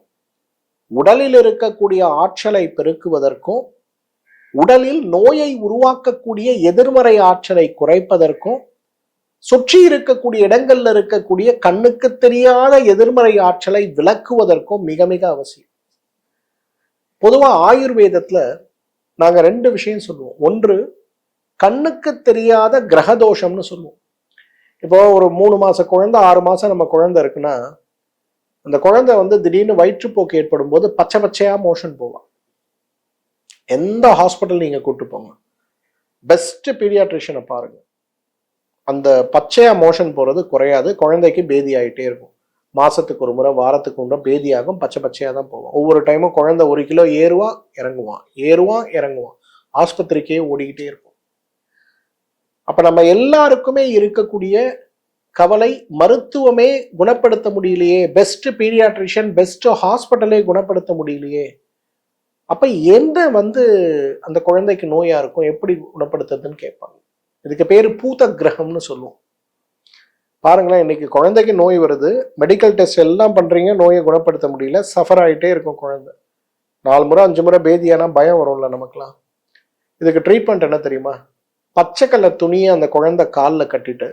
உடலில் இருக்கக்கூடிய ஆற்றலை பெருக்குவதற்கும், உடலில் நோயை உருவாக்கக்கூடிய எதிர்மறை ஆற்றலை குறைப்பதற்கும், சுற்றி இருக்கக்கூடிய இடங்கள்ல இருக்கக்கூடிய கண்ணுக்கு தெரியாத எதிர்மறை ஆற்றலை விளக்குவதற்கும் மிக மிக அவசியம். பொதுவா ஆயுர்வேதத்துல நாங்க 2 விஷயம் சொல்லுவோம். ஒன்று, கண்ணுக்கு தெரியாத கிரகதோஷம்னு சொல்லுவோம். இப்போ ஒரு 3 மாச குழந்தை, 6 மாசம் நம்ம குழந்தை இருக்குன்னா, அந்த குழந்தை திடீர்னு வயிற்றுப்போக்கு ஏற்படும் போது பச்சை பச்சையா மோஷன் போவான். எந்த ஹாஸ்பிட்டல் நீங்க கூட்டு போங்க, பெஸ்ட் பீடியாட்ரிஷியனை பாருங்க, அந்த பச்சையா மோஷன் போறது குறையாது. குழந்தைக்கு பேதி ஆகிட்டே இருக்கும். மாசத்துக்கு ஒரு முறை, வாரத்துக்கு ஒரு முறை பேதியாகும். பச்சை பச்சையா தான் போவோம். ஒவ்வொரு டைமும் குழந்தை 1 கிலோ ஏறுவான் இறங்குவான், ஏறுவான் இறங்குவான், ஆஸ்பத்திரிக்கே ஓடிக்கிட்டே இருக்கும். அப்ப நம்ம எல்லாருக்குமே இருக்கக்கூடிய கவலை, மருத்துவமே குணப்படுத்த முடியலையே, பெஸ்ட் பீடியாட்ரிஷியன், பெஸ்ட் ஹாஸ்பிட்டலே குணப்படுத்த முடியலையே, அப்ப என்ன அந்த குழந்தைக்கு நோயா இருக்கும், எப்படி குணப்படுத்துறதுன்னு கேட்பாங்க. இதுக்கு பேரு பூத கிரகம்னு சொல்லுவோம். பாருங்களேன், இன்னைக்கு குழந்தைக்கு நோய் வருது, மெடிக்கல் டெஸ்ட் எல்லாம் பண்றீங்க, நோயை குணப்படுத்த முடியல, சஃபர் ஆகிட்டே இருக்கும் குழந்தை. 4 முறை 5 முறை பேதியானா பயம் வரும்ல நமக்குலாம். இதுக்கு ட்ரீட்மெண்ட் என்ன தெரியுமா? பச்சை கலர் துணியை அந்த குழந்தை காலில் கட்டிட்டு,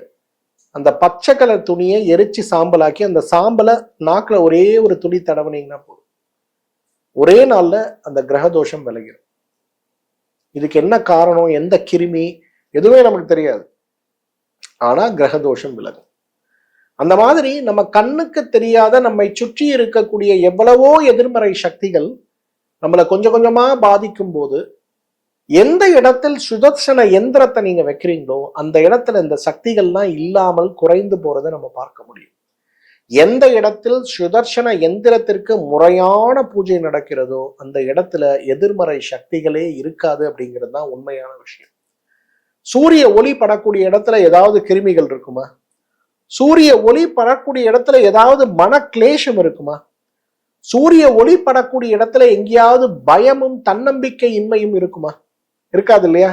அந்த பச்சை கலர் துணியை எரிச்சு சாம்பலாக்கி, அந்த சாம்பலை நாக்குல ஒரே ஒரு துளி தடவுனீங்கன்னா போதும், ஒரே நாள்ல அந்த கிரகதோஷம் விலகிடும். இதுக்கு என்ன காரணம், எந்த கிருமி, எதுவுமே நமக்கு தெரியாது. ஆனா கிரகதோஷம் விலகும். அந்த மாதிரி நம்ம கண்ணுக்கு தெரியாத, நம்மை சுற்றி இருக்கக்கூடிய எவ்வளவோ எதிர்மறை சக்திகள் நம்மளை கொஞ்சம் கொஞ்சமா பாதிக்கும் போது, எந்த இடத்தில் சுதர்சன எந்திரத்தை நீங்க வைக்கிறீங்களோ அந்த இடத்துல இந்த சக்திகள்லாம் இல்லாமல் குறைந்து போறதை நம்ம பார்க்க முடியும். எந்த இடத்தில் சுதர்சன எந்திரத்திற்கு முறையான பூஜை நடக்கிறதோ அந்த இடத்துல எதிர்மறை சக்திகளே இருக்காது அப்படிங்கிறது தான் உண்மையான விஷயம். சூரிய ஒளி படக்கூடிய இடத்துல ஏதாவது கிருமிகள் இருக்குமா? சூரிய ஒளி படக்கூடிய இடத்துல ஏதாவது மன கிளேஷம் இருக்குமா? சூரிய ஒளி படக்கூடிய இடத்துல எங்கேயாவது பயமும் தன்னம்பிக்கை இன்மையும் இருக்குமா? இருக்காது இல்லையா?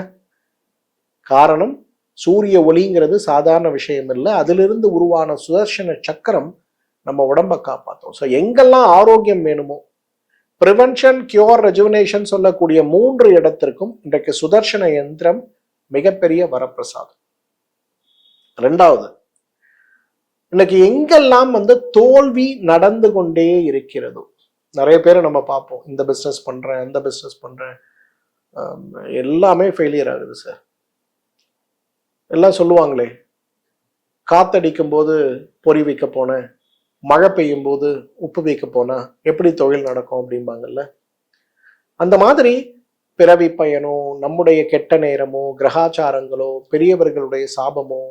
காரணம், சூரிய ஒளிங்கிறது சாதாரண விஷயம் இல்லை. அதிலிருந்து உருவான சுதர்சன சக்கரம் நம்ம உடம்பை காப்பாற்றும். ஸோ எங்கெல்லாம் ஆரோக்கியம் வேணுமோ, ப்ரிவென்ஷன், கியூர், ரெஜுவனேஷன் சொல்லக்கூடிய 3 இடத்திற்கும் இன்றைக்கு சுதர்சன யந்திரம் மிகப்பெரிய வரப்பிரசாதம். 2வது, இன்னைக்கு எங்கெல்லாம் தோல்வி நடந்து கொண்டே இருக்கிறதோ, நிறைய பேரை நம்ம பார்ப்போம், இந்த பிஸ்னஸ் பண்றேன், இந்த பிஸ்னஸ் பண்றேன், எல்லாமே ஃபெயிலியர் ஆகுது சார். எல்லாம் சொல்லுவாங்களே, காத்தடிக்கும் போது பொறி வைக்க போனேன், மழை பெய்யும் போது உப்பு வைக்க போனா எப்படி தொழில் நடக்கும் அப்படிம்பாங்கல்ல. அந்த மாதிரி பிறவி பயனோ, நம்முடைய கெட்ட நேரமோ, கிரகாச்சாரங்களோ, பெரியவர்களுடைய சாபமோ,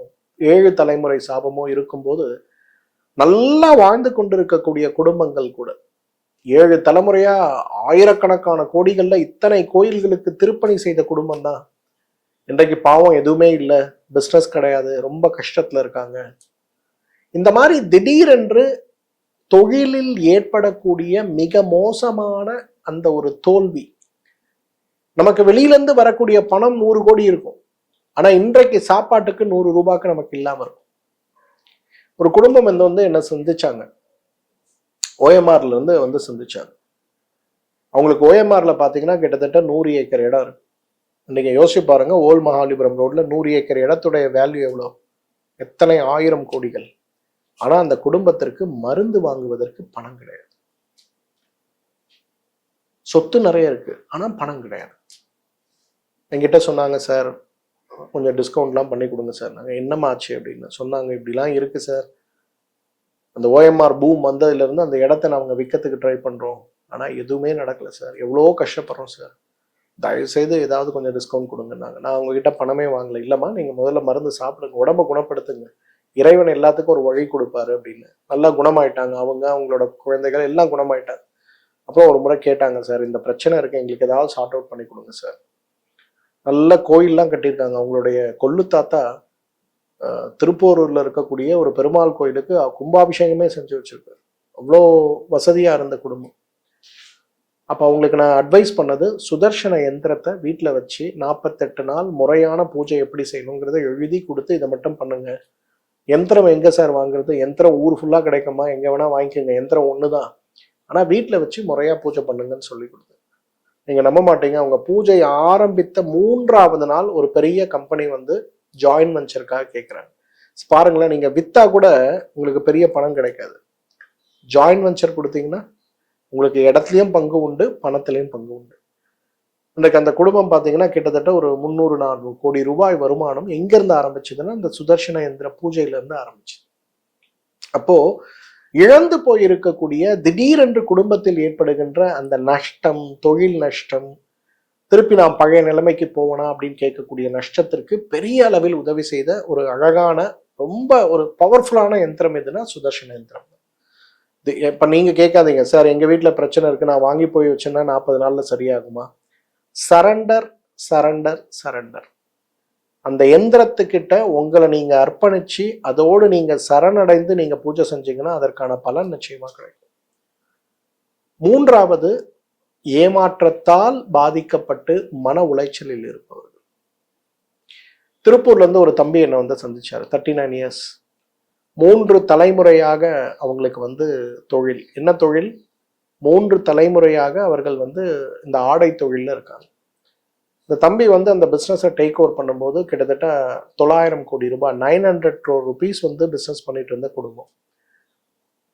7 தலைமுறை சாபமோ இருக்கும்போது நல்லா வாழ்ந்து கொண்டிருக்கக்கூடிய குடும்பங்கள் கூட 7 தலைமுறையா ஆயிரக்கணக்கான கோடிகள்ல இத்தனை கோயில்களுக்கு திருப்பணி செய்த குடும்பம் தான் இன்றைக்கு பாவம் எதுவுமே இல்லை, பிஸ்னஸ் கிடையாது, ரொம்ப கஷ்டத்துல இருக்காங்க. இந்த மாதிரி திடீரென்று தொழிலில் ஏற்படக்கூடிய மிக மோசமான அந்த ஒரு தோல்வி, நமக்கு வெளியிலேருந்து வரக்கூடிய பணம் 100 கோடி இருக்கும், ஆனா இன்றைக்கு சாப்பாட்டுக்கு 100 ரூபாய்க்கு நமக்கு இல்லாம இருக்கும். ஒரு குடும்பம் என்ன சந்திச்சாங்க, ஓஎம்ஆர்ல இருந்து சந்திச்சாங்க. அவங்களுக்கு ஓஎம்ஆர்ல பாத்தீங்கன்னா கிட்டத்தட்ட 100 ஏக்கர் இடம் இருக்கு. இன்னைக்கு யோசிச்சு பாருங்க, ஓல்ட் மகாலிபுரம் ரோட்ல 100 ஏக்கர் இடத்துடைய வேல்யூ எவ்வளோ, எத்தனை 1000 கோடிகள். ஆனா அந்த குடும்பத்திற்கு மருந்து வாங்குவதற்கு பணம் கிடையாது. சொத்து நிறைய இருக்கு, ஆனா பணம் கிடையாது. என்கிட்ட சொன்னாங்க, சார் கொஞ்சம் டிஸ்கவுண்ட்லாம் பண்ணி கொடுங்க சார். நாங்கள் என்னம்மா ஆச்சு அப்படின்னு சொன்னாங்க. இப்படிலாம் இருக்கு சார், அந்த ஓஎம்ஆர் பூம் வந்ததுல இருந்து அந்த இடத்த நாங்கள் விற்கிறதுக்கு ட்ரை பண்றோம், ஆனா எதுவுமே நடக்கல சார், எவ்வளோ கஷ்டப்படுறோம் சார், தயவுசெய்து ஏதாவது கொஞ்சம் டிஸ்கவுண்ட் கொடுங்கன்னாங்க. நான் உங்ககிட்ட பணமே வாங்கல. இல்லைம்மா, நீங்க முதல்ல மருந்து சாப்பிடுங்க, உடம்ப குணப்படுத்துங்க, இறைவன் எல்லாத்துக்கும் ஒரு வழி கொடுப்பாரு அப்படின்னு. நல்லா குணமாயிட்டாங்க அவங்க, அவங்களோட குழந்தைகள் எல்லாம் குணமாயிட்டாங்க. அப்புறம் ஒரு முறை கேட்டாங்க, சார் இந்த பிரச்சனை இருக்கு, எங்களுக்கு ஏதாவது சார்ட் அவுட் பண்ணி கொடுங்க சார். நல்ல கோயில்லாம் கட்டியிருக்காங்க. அவங்களுடைய கொள்ளு தாத்தா திருப்போரூர்ல இருக்கக்கூடிய ஒரு பெருமாள் கோயிலுக்கு கும்பாபிஷேகமே செஞ்சு வச்சிருக்காரு. அவ்வளோ வசதியா இருந்த குடும்பம். அப்ப அவங்களுக்கு நான் அட்வைஸ் பண்ணது, சுதர்சன எந்திரத்தை வீட்டில் வச்சு 48 நாள் முறையான பூஜை எப்படி செய்யணுங்கிறத எழுதி கொடுத்து இதை மட்டும் பண்ணுங்க. யந்திரம் எங்க சார் வாங்குறது? யந்திரம் ஊர் ஃபுல்லா கிடைக்குமா? எங்க வேணா வாங்கிக்கோங்க, யந்திரம் ஒண்ணுதான், ஆனா வீட்டில் வச்சு முறையா பூஜை பண்ணுங்கன்னு சொல்லி கொடுத்தேன். நீங்க நம்ப மாட்டீங்க, அவங்க பூஜை ஆரம்பித்த 3வது நாள் ஒரு பெரிய கம்பெனி வந்து ஜாயின் வெஞ்சருக்காக கேட்குறாங்க. பாருங்களேன், நீங்க வித்தா கூட உங்களுக்கு பெரிய பணம் கிடைக்காது. ஜாயின் வெஞ்சர் கொடுத்தீங்கன்னா உங்களுக்கு இடத்துலையும் பங்கு உண்டு, பணத்திலையும் பங்கு உண்டு. இன்றைக்கு அந்த குடும்பம் பார்த்தீங்கன்னா கிட்டத்தட்ட ஒரு 300-400 கோடி ரூபாய் வருமானம் எங்கிருந்து ஆரம்பிச்சதுன்னா அந்த சுதர்சன எந்திர பூஜையிலிருந்து ஆரம்பிச்சு. அப்போ இழந்து போயிருக்கக்கூடிய திடீரென்று குடும்பத்தில் ஏற்படுகின்ற அந்த நஷ்டம், தொழில் நஷ்டம், திருப்பி நான் பழைய நிலைமைக்கு போவனா அப்படின்னு கேட்கக்கூடிய நஷ்டத்திற்கு பெரிய அளவில் உதவி செய்த ஒரு அழகான, ரொம்ப ஒரு பவர்ஃபுல்லான யந்திரம் எதுனா சுதர்சன யந்திரம். இப்ப நீங்க கேட்காதீங்க, சார் எங்க வீட்டுல பிரச்சனை இருக்கு, நான் வாங்கி போய் வச்சேன்னா 40 நாள்ல சரியாகுமா? Surrender, surrender, surrender. அந்த எந்திரத்துக்கிட்ட உங்களை நீங்க அர்ப்பணிச்சு அதோடு நீங்க சரணடைந்து நீங்க பூஜை செஞ்சீங்கன்னா அதற்கான பலன் நிச்சயமா கிடைக்கும். 3வது, ஏமாற்றத்தால் பாதிக்கப்பட்டு மன உளைச்சலில் இருப்பவர்கள். திருப்பூர்ல இருந்து ஒரு தம்பி என்னை வந்து சந்திச்சாரு. 39 இயர்ஸ், 3 தலைமுறையாக அவங்களுக்கு வந்து தொழில். என்ன தொழில்? 3 தலைமுறையாக அவர்கள் வந்து இந்த ஆடை தொழில்ல இருக்காங்க. இந்த தம்பி வந்து அந்த பிஸ்னஸை டேக் ஓவர் பண்ணும்போது கிட்டத்தட்ட 900 கோடி ரூபாய், 900 crore rupees வந்து பிஸ்னஸ் பண்ணிட்டு இருந்த குடும்பம்.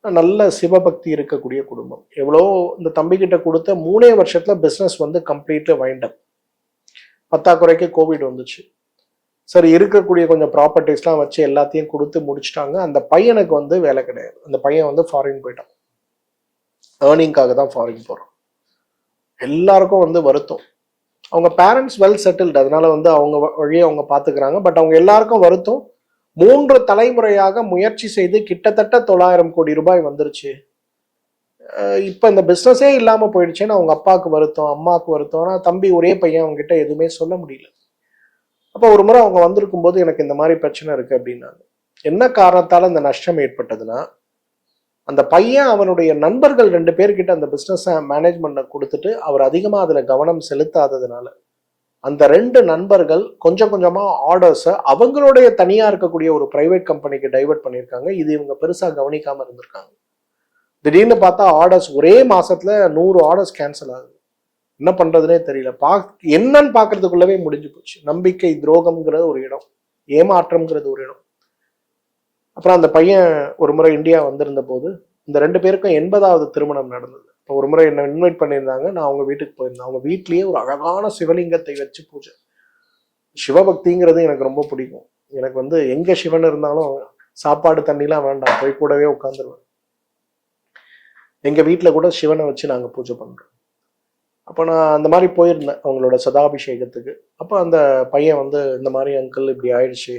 நல்ல சிவபக்தி இருக்கக்கூடிய குடும்பம். எவ்வளோ இந்த தம்பி கிட்ட கொடுத்த 3 வருஷத்துல பிஸ்னஸ் வந்து கம்ப்ளீட்லி வைண்ட் அப். பத்தாக்குறைக்கு கோவிட் வந்துச்சு. சரி, இருக்கக்கூடிய கொஞ்சம் ப்ராப்பர்ட்டிஸ்லாம் வச்சு எல்லாத்தையும் கொடுத்து முடிச்சுட்டாங்க. அந்த பையனுக்கு வந்து வேலை கிடையாது. அந்த பையன் வந்து ஃபாரின் போயிட்டான். ஏர்னிங்காக தான் ஃபாரின் போகிறான். எல்லாருக்கும் வந்து வருத்தம். அவங்க பேரண்ட்ஸ் வெல் செட்டில்டு, அதனால வந்து அவங்க வழியை அவங்க பார்த்துக்கிறாங்க. பட் அவங்க எல்லாருக்கும் வருத்தம். 3 தலைமுறையாக முயற்சி செய்து கிட்டத்தட்ட 900 கோடி ரூபாய் வந்துருச்சு. இப்போ இந்த பிஸ்னஸே இல்லாமல் போயிடுச்சுன்னு அவங்க அப்பாவுக்கு வருத்தம், அம்மாவுக்கு வருத்தம். ஆனால் தம்பி ஒரே பையன், அவங்க கிட்ட எதுவுமே சொல்ல முடியல. அப்போ ஒரு முறை அவங்க வந்திருக்கும் போது எனக்கு இந்த மாதிரி பிரச்சனை இருக்கு அப்படின்னாங்க. என்ன காரணத்தால இந்த நஷ்டம் ஏற்பட்டதுன்னா, அந்த பையன் அவனுடைய நண்பர்கள் 2 பேர்கிட்ட அந்த பிஸ்னஸ் மேனேஜ்மெண்ட்டை கொடுத்துட்டு அவர் அதிகமாக அதில் கவனம் செலுத்தாததுனால அந்த 2 நண்பர்கள் கொஞ்சம் கொஞ்சமா ஆர்டர்ஸை அவங்களுடைய தனியா இருக்கக்கூடிய ஒரு பிரைவேட் கம்பெனிக்கு டைவர்ட் பண்ணியிருக்காங்க. இது இவங்க பெருசா கவனிக்காம இருந்திருக்காங்க. திடீர்னு பார்த்தா ஆர்டர்ஸ் ஒரே மாசத்துல 100 ஆர்டர்ஸ் கேன்சல் ஆகுது. என்ன பண்றதுனே தெரியல. என்னன்னு பாக்குறதுக்குள்ளவே முடிஞ்சு போச்சு. நம்பிக்கை துரோகம்ங்கிறது ஒரு இடம், ஏமாற்றம்ங்கிறது ஒரு இடம். அப்புறம் அந்த பையன் ஒரு முறை இந்தியா வந்திருந்த போது இந்த 2 பேருக்கும் 80வது திருமணம் நடந்தது. இப்போ ஒரு முறை என்ன இன்வைட் பண்ணியிருந்தாங்க. நான் அவங்க வீட்டுக்கு போயிருந்தேன். அவங்க வீட்லயே ஒரு அழகான சிவலிங்கத்தை வச்சு பூஜை. சிவபக்திங்கிறது எனக்கு ரொம்ப பிடிக்கும். எனக்கு வந்து எங்க சிவன் இருந்தாலும் சாப்பாடு தண்ணிலாம் வேண்டாம், போய் கூடவே உட்காந்துருவேன். எங்க வீட்டுல கூட சிவனை வச்சு நாங்க பூஜை பண்றோம். அப்போ நான் அந்த மாதிரி போயிருந்தேன் அவங்களோட சதாபிஷேகத்துக்கு. அப்போ அந்த பையன் வந்து இந்த மாதிரி அங்கிள் இப்படி ஆயிடுச்சு,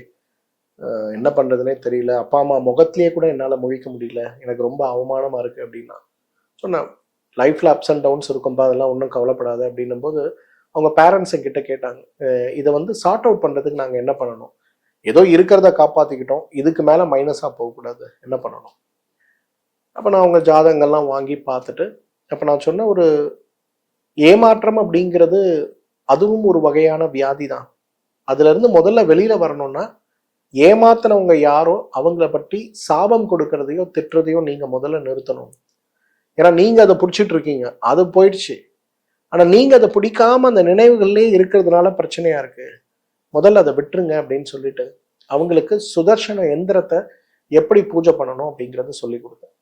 என்ன பண்றதுனே தெரியல, அப்பா அம்மா முகத்திலேயே கூட என்னால் முழிக்க முடியல, எனக்கு ரொம்ப அவமானமா இருக்கு அப்படின்னா சொன்னேன். லைஃப்ல அப்ஸ் அண்ட் டவுன்ஸ் இருக்கும்பா, அதெல்லாம் ஒன்றும் கவலைப்படாது அப்படின்னும் போது அவங்க பேரண்ட்ஸ் என்கிட்ட கேட்டாங்க, இதை வந்து சார்ட் அவுட் பண்றதுக்கு நாங்கள் என்ன பண்ணணும்? ஏதோ இருக்கிறத காப்பாத்திக்கிட்டோம், இதுக்கு மேல மைனஸா போகக்கூடாது, என்ன பண்ணணும்? அப்போ நான் அவங்க ஜாதகங்கள்லாம் வாங்கி பார்த்துட்டு அப்போ நான் சொன்ன, ஒரு ஏமாற்றம் அப்படிங்கிறது அதுவும் ஒரு வகையான வியாதி தான். அதுல இருந்து முதல்ல வெளியில வரணும்னா ஏமாத்தினவங்க யாரோ அவங்கள பற்றி சாபம் கொடுக்கறதையோ திட்டுறதையோ நீங்க முதல்ல நிறுத்தணும். ஏன்னா நீங்க அதை பிடிச்சிட்டு இருக்கீங்க, அது போயிடுச்சு. ஆனா நீங்க அதை பிடிக்காம அந்த நினைவுகள்லயே இருக்கிறதுனால பிரச்சனையா இருக்கு. முதல்ல அதை விட்டுருங்க அப்படின்னு சொல்லிட்டு அவங்களுக்கு சுதர்சன எந்திரத்தை எப்படி பூஜை பண்ணணும் அப்படிங்கிறத சொல்லி கொடுத்தேன்.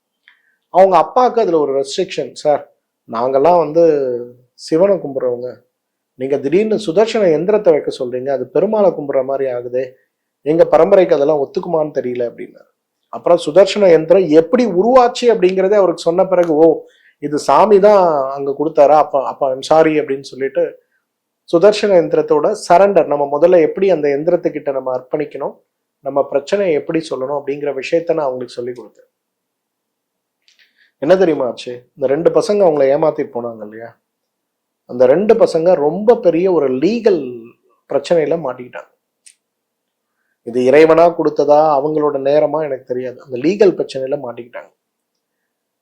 அவங்க அப்பாவுக்கு அதுல ஒரு ரெஸ்ட்ரிக்ஷன், சார் நாங்கெல்லாம் வந்து சிவனை கும்பிட்றவங்க, நீங்க திடீர்னு சுதர்சன எந்திரத்தை வைக்க சொல்றீங்க, அது பெருமாளை கும்பிட்ற மாதிரி ஆகுது, எங்க பரம்பரைக்கு அதெல்லாம் ஒத்துக்குமான்னு தெரியல அப்படின்னாரு. அப்புறம் சுதர்சன யந்திரம் எப்படி உருவாச்சு அப்படிங்கிறதே அவருக்கு சொன்ன பிறகு, ஓ இது சாமி தான் அங்க கொடுத்தாரா, அப்ப சாரி அப்படின்னு சொல்லிட்டு சுதர்சன யந்திரத்தோட சரண்டர், நம்ம முதல்ல எப்படி அந்த யந்திரத்துக்கிட்ட நம்ம அர்ப்பணிக்கணும், நம்ம பிரச்சனையை எப்படி சொல்லணும் அப்படிங்கிற விஷயத்த நான் அவங்களுக்கு சொல்லி கொடுத்தேன். என்ன தெரியுமா ஆச்சு? இந்த 2 பசங்க அவங்கள ஏமாத்திட்டு போனாங்க இல்லையா, அந்த 2 பசங்க ரொம்ப பெரிய ஒரு லீகல் பிரச்சனையில மாட்டிக்கிட்டாங்க. இது இறைவனா கொடுத்ததா அவங்களோட நேரமா எனக்கு தெரியாது. அந்த லீகல் பிரச்சனையில மாட்டிக்கிட்டாங்க.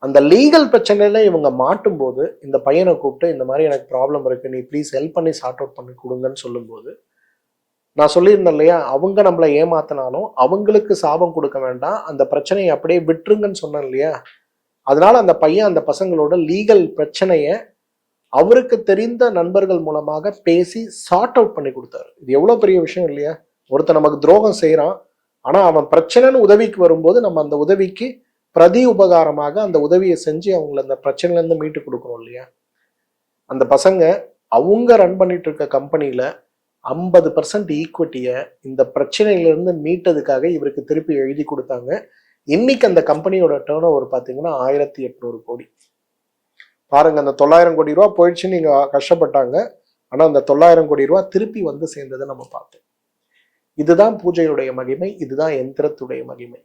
அந்த லீகல் பிரச்சனையில இவங்க மாட்டும் போது இந்த பையனை கூப்பிட்டு இந்த மாதிரி எனக்கு ப்ராப்ளம் இருக்கு, நீ ப்ளீஸ் ஹெல்ப் பண்ணி சார்ட் அவுட் பண்ணி கொடுங்கன்னு சொல்லும்போது, நான் சொல்லியிருந்தேன் இல்லையா, அவங்க நம்மளை ஏமாத்தினாலும் அவங்களுக்கு சாபம் கொடுக்க வேண்டாம், அந்த பிரச்சனையை அப்படியே விட்டுருங்கன்னு சொன்னேன் இல்லையா. அதனால அந்த பையன் அந்த பசங்களோட லீகல் பிரச்சனைய அவருக்கு தெரிந்த நண்பர்கள் மூலமாக பேசி சார்ட் அவுட் பண்ணி கொடுத்தாரு. இது எவ்வளவு பெரிய விஷயம் இல்லையா. ஒருத்தர் நமக்கு துரோகம் செய்யறான், ஆனா அவன் பிரச்சனைன்னு உதவிக்கு வரும்போது நம்ம அந்த உதவிக்கு பிரதி உபகாரமாக அந்த உதவியை செஞ்சு அவங்களை அந்த பிரச்சனையில இருந்து மீட்டு கொடுக்கணும் இல்லையா. அந்த பசங்க அவங்க ரன் பண்ணிட்டு இருக்க கம்பெனியில 50% ஈக்விட்டியை இந்த பிரச்சனையிலிருந்து மீட்டதுக்காக இவருக்கு திருப்பி எழுதி கொடுத்தாங்க. இன்னைக்கு அந்த கம்பெனியோட டேர்ன் ஓவர் பார்த்தீங்கன்னா 1800 கோடி. பாருங்க, அந்த 900 கோடி ரூபா போயிடுச்சுன்னு நீங்க கஷ்டப்பட்டாங்க, ஆனா அந்த 900 கோடி ரூபா திருப்பி வந்து சேர்ந்ததை நம்ம பார்த்தோம். இதுதான் பூஜையுடைய மகிமை, இதுதான் யந்திரத்துடைய மகிமை.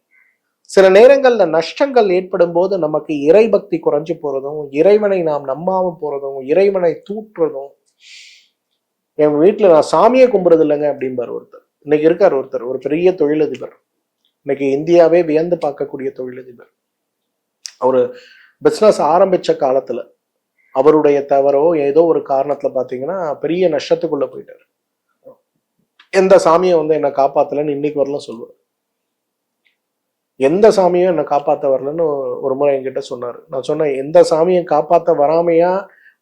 சில நேரங்கள்ல நஷ்டங்கள் ஏற்படும் போது நமக்கு இறை பக்தி குறைஞ்சு போறதும், இறைவனை நாம் நம்பாம போறதும், இறைவனை தூற்றுறதும். என் வீட்டுல நான் சாமியை கும்புறது இல்லைங்க அப்படின்பாரு ஒருத்தர். இன்னைக்கு இருக்காரு ஒருத்தர், ஒரு பெரிய தொழிலதிபர், இன்னைக்கு இந்தியாவே வியந்து பார்க்கக்கூடிய தொழிலதிபர். அவரு பிசினஸ் ஆரம்பிச்ச காலத்துல அவருடைய தவறோ ஏதோ ஒரு காரணத்துல பாத்தீங்கன்னா பெரிய நஷ்டத்துக்குள்ள போயிட்டாரு. எந்த சாமியை வந்து என்ன காப்பாத்தலன்னு இன்னைக்கு வரலாம் சொல்லுவார். எந்த சாமியும் என்னை காப்பாற்ற வரலன்னு ஒரு முறை என்கிட்ட சொன்னார். நான் சொன்னேன், எந்த சாமியும் காப்பாற்ற வராமையா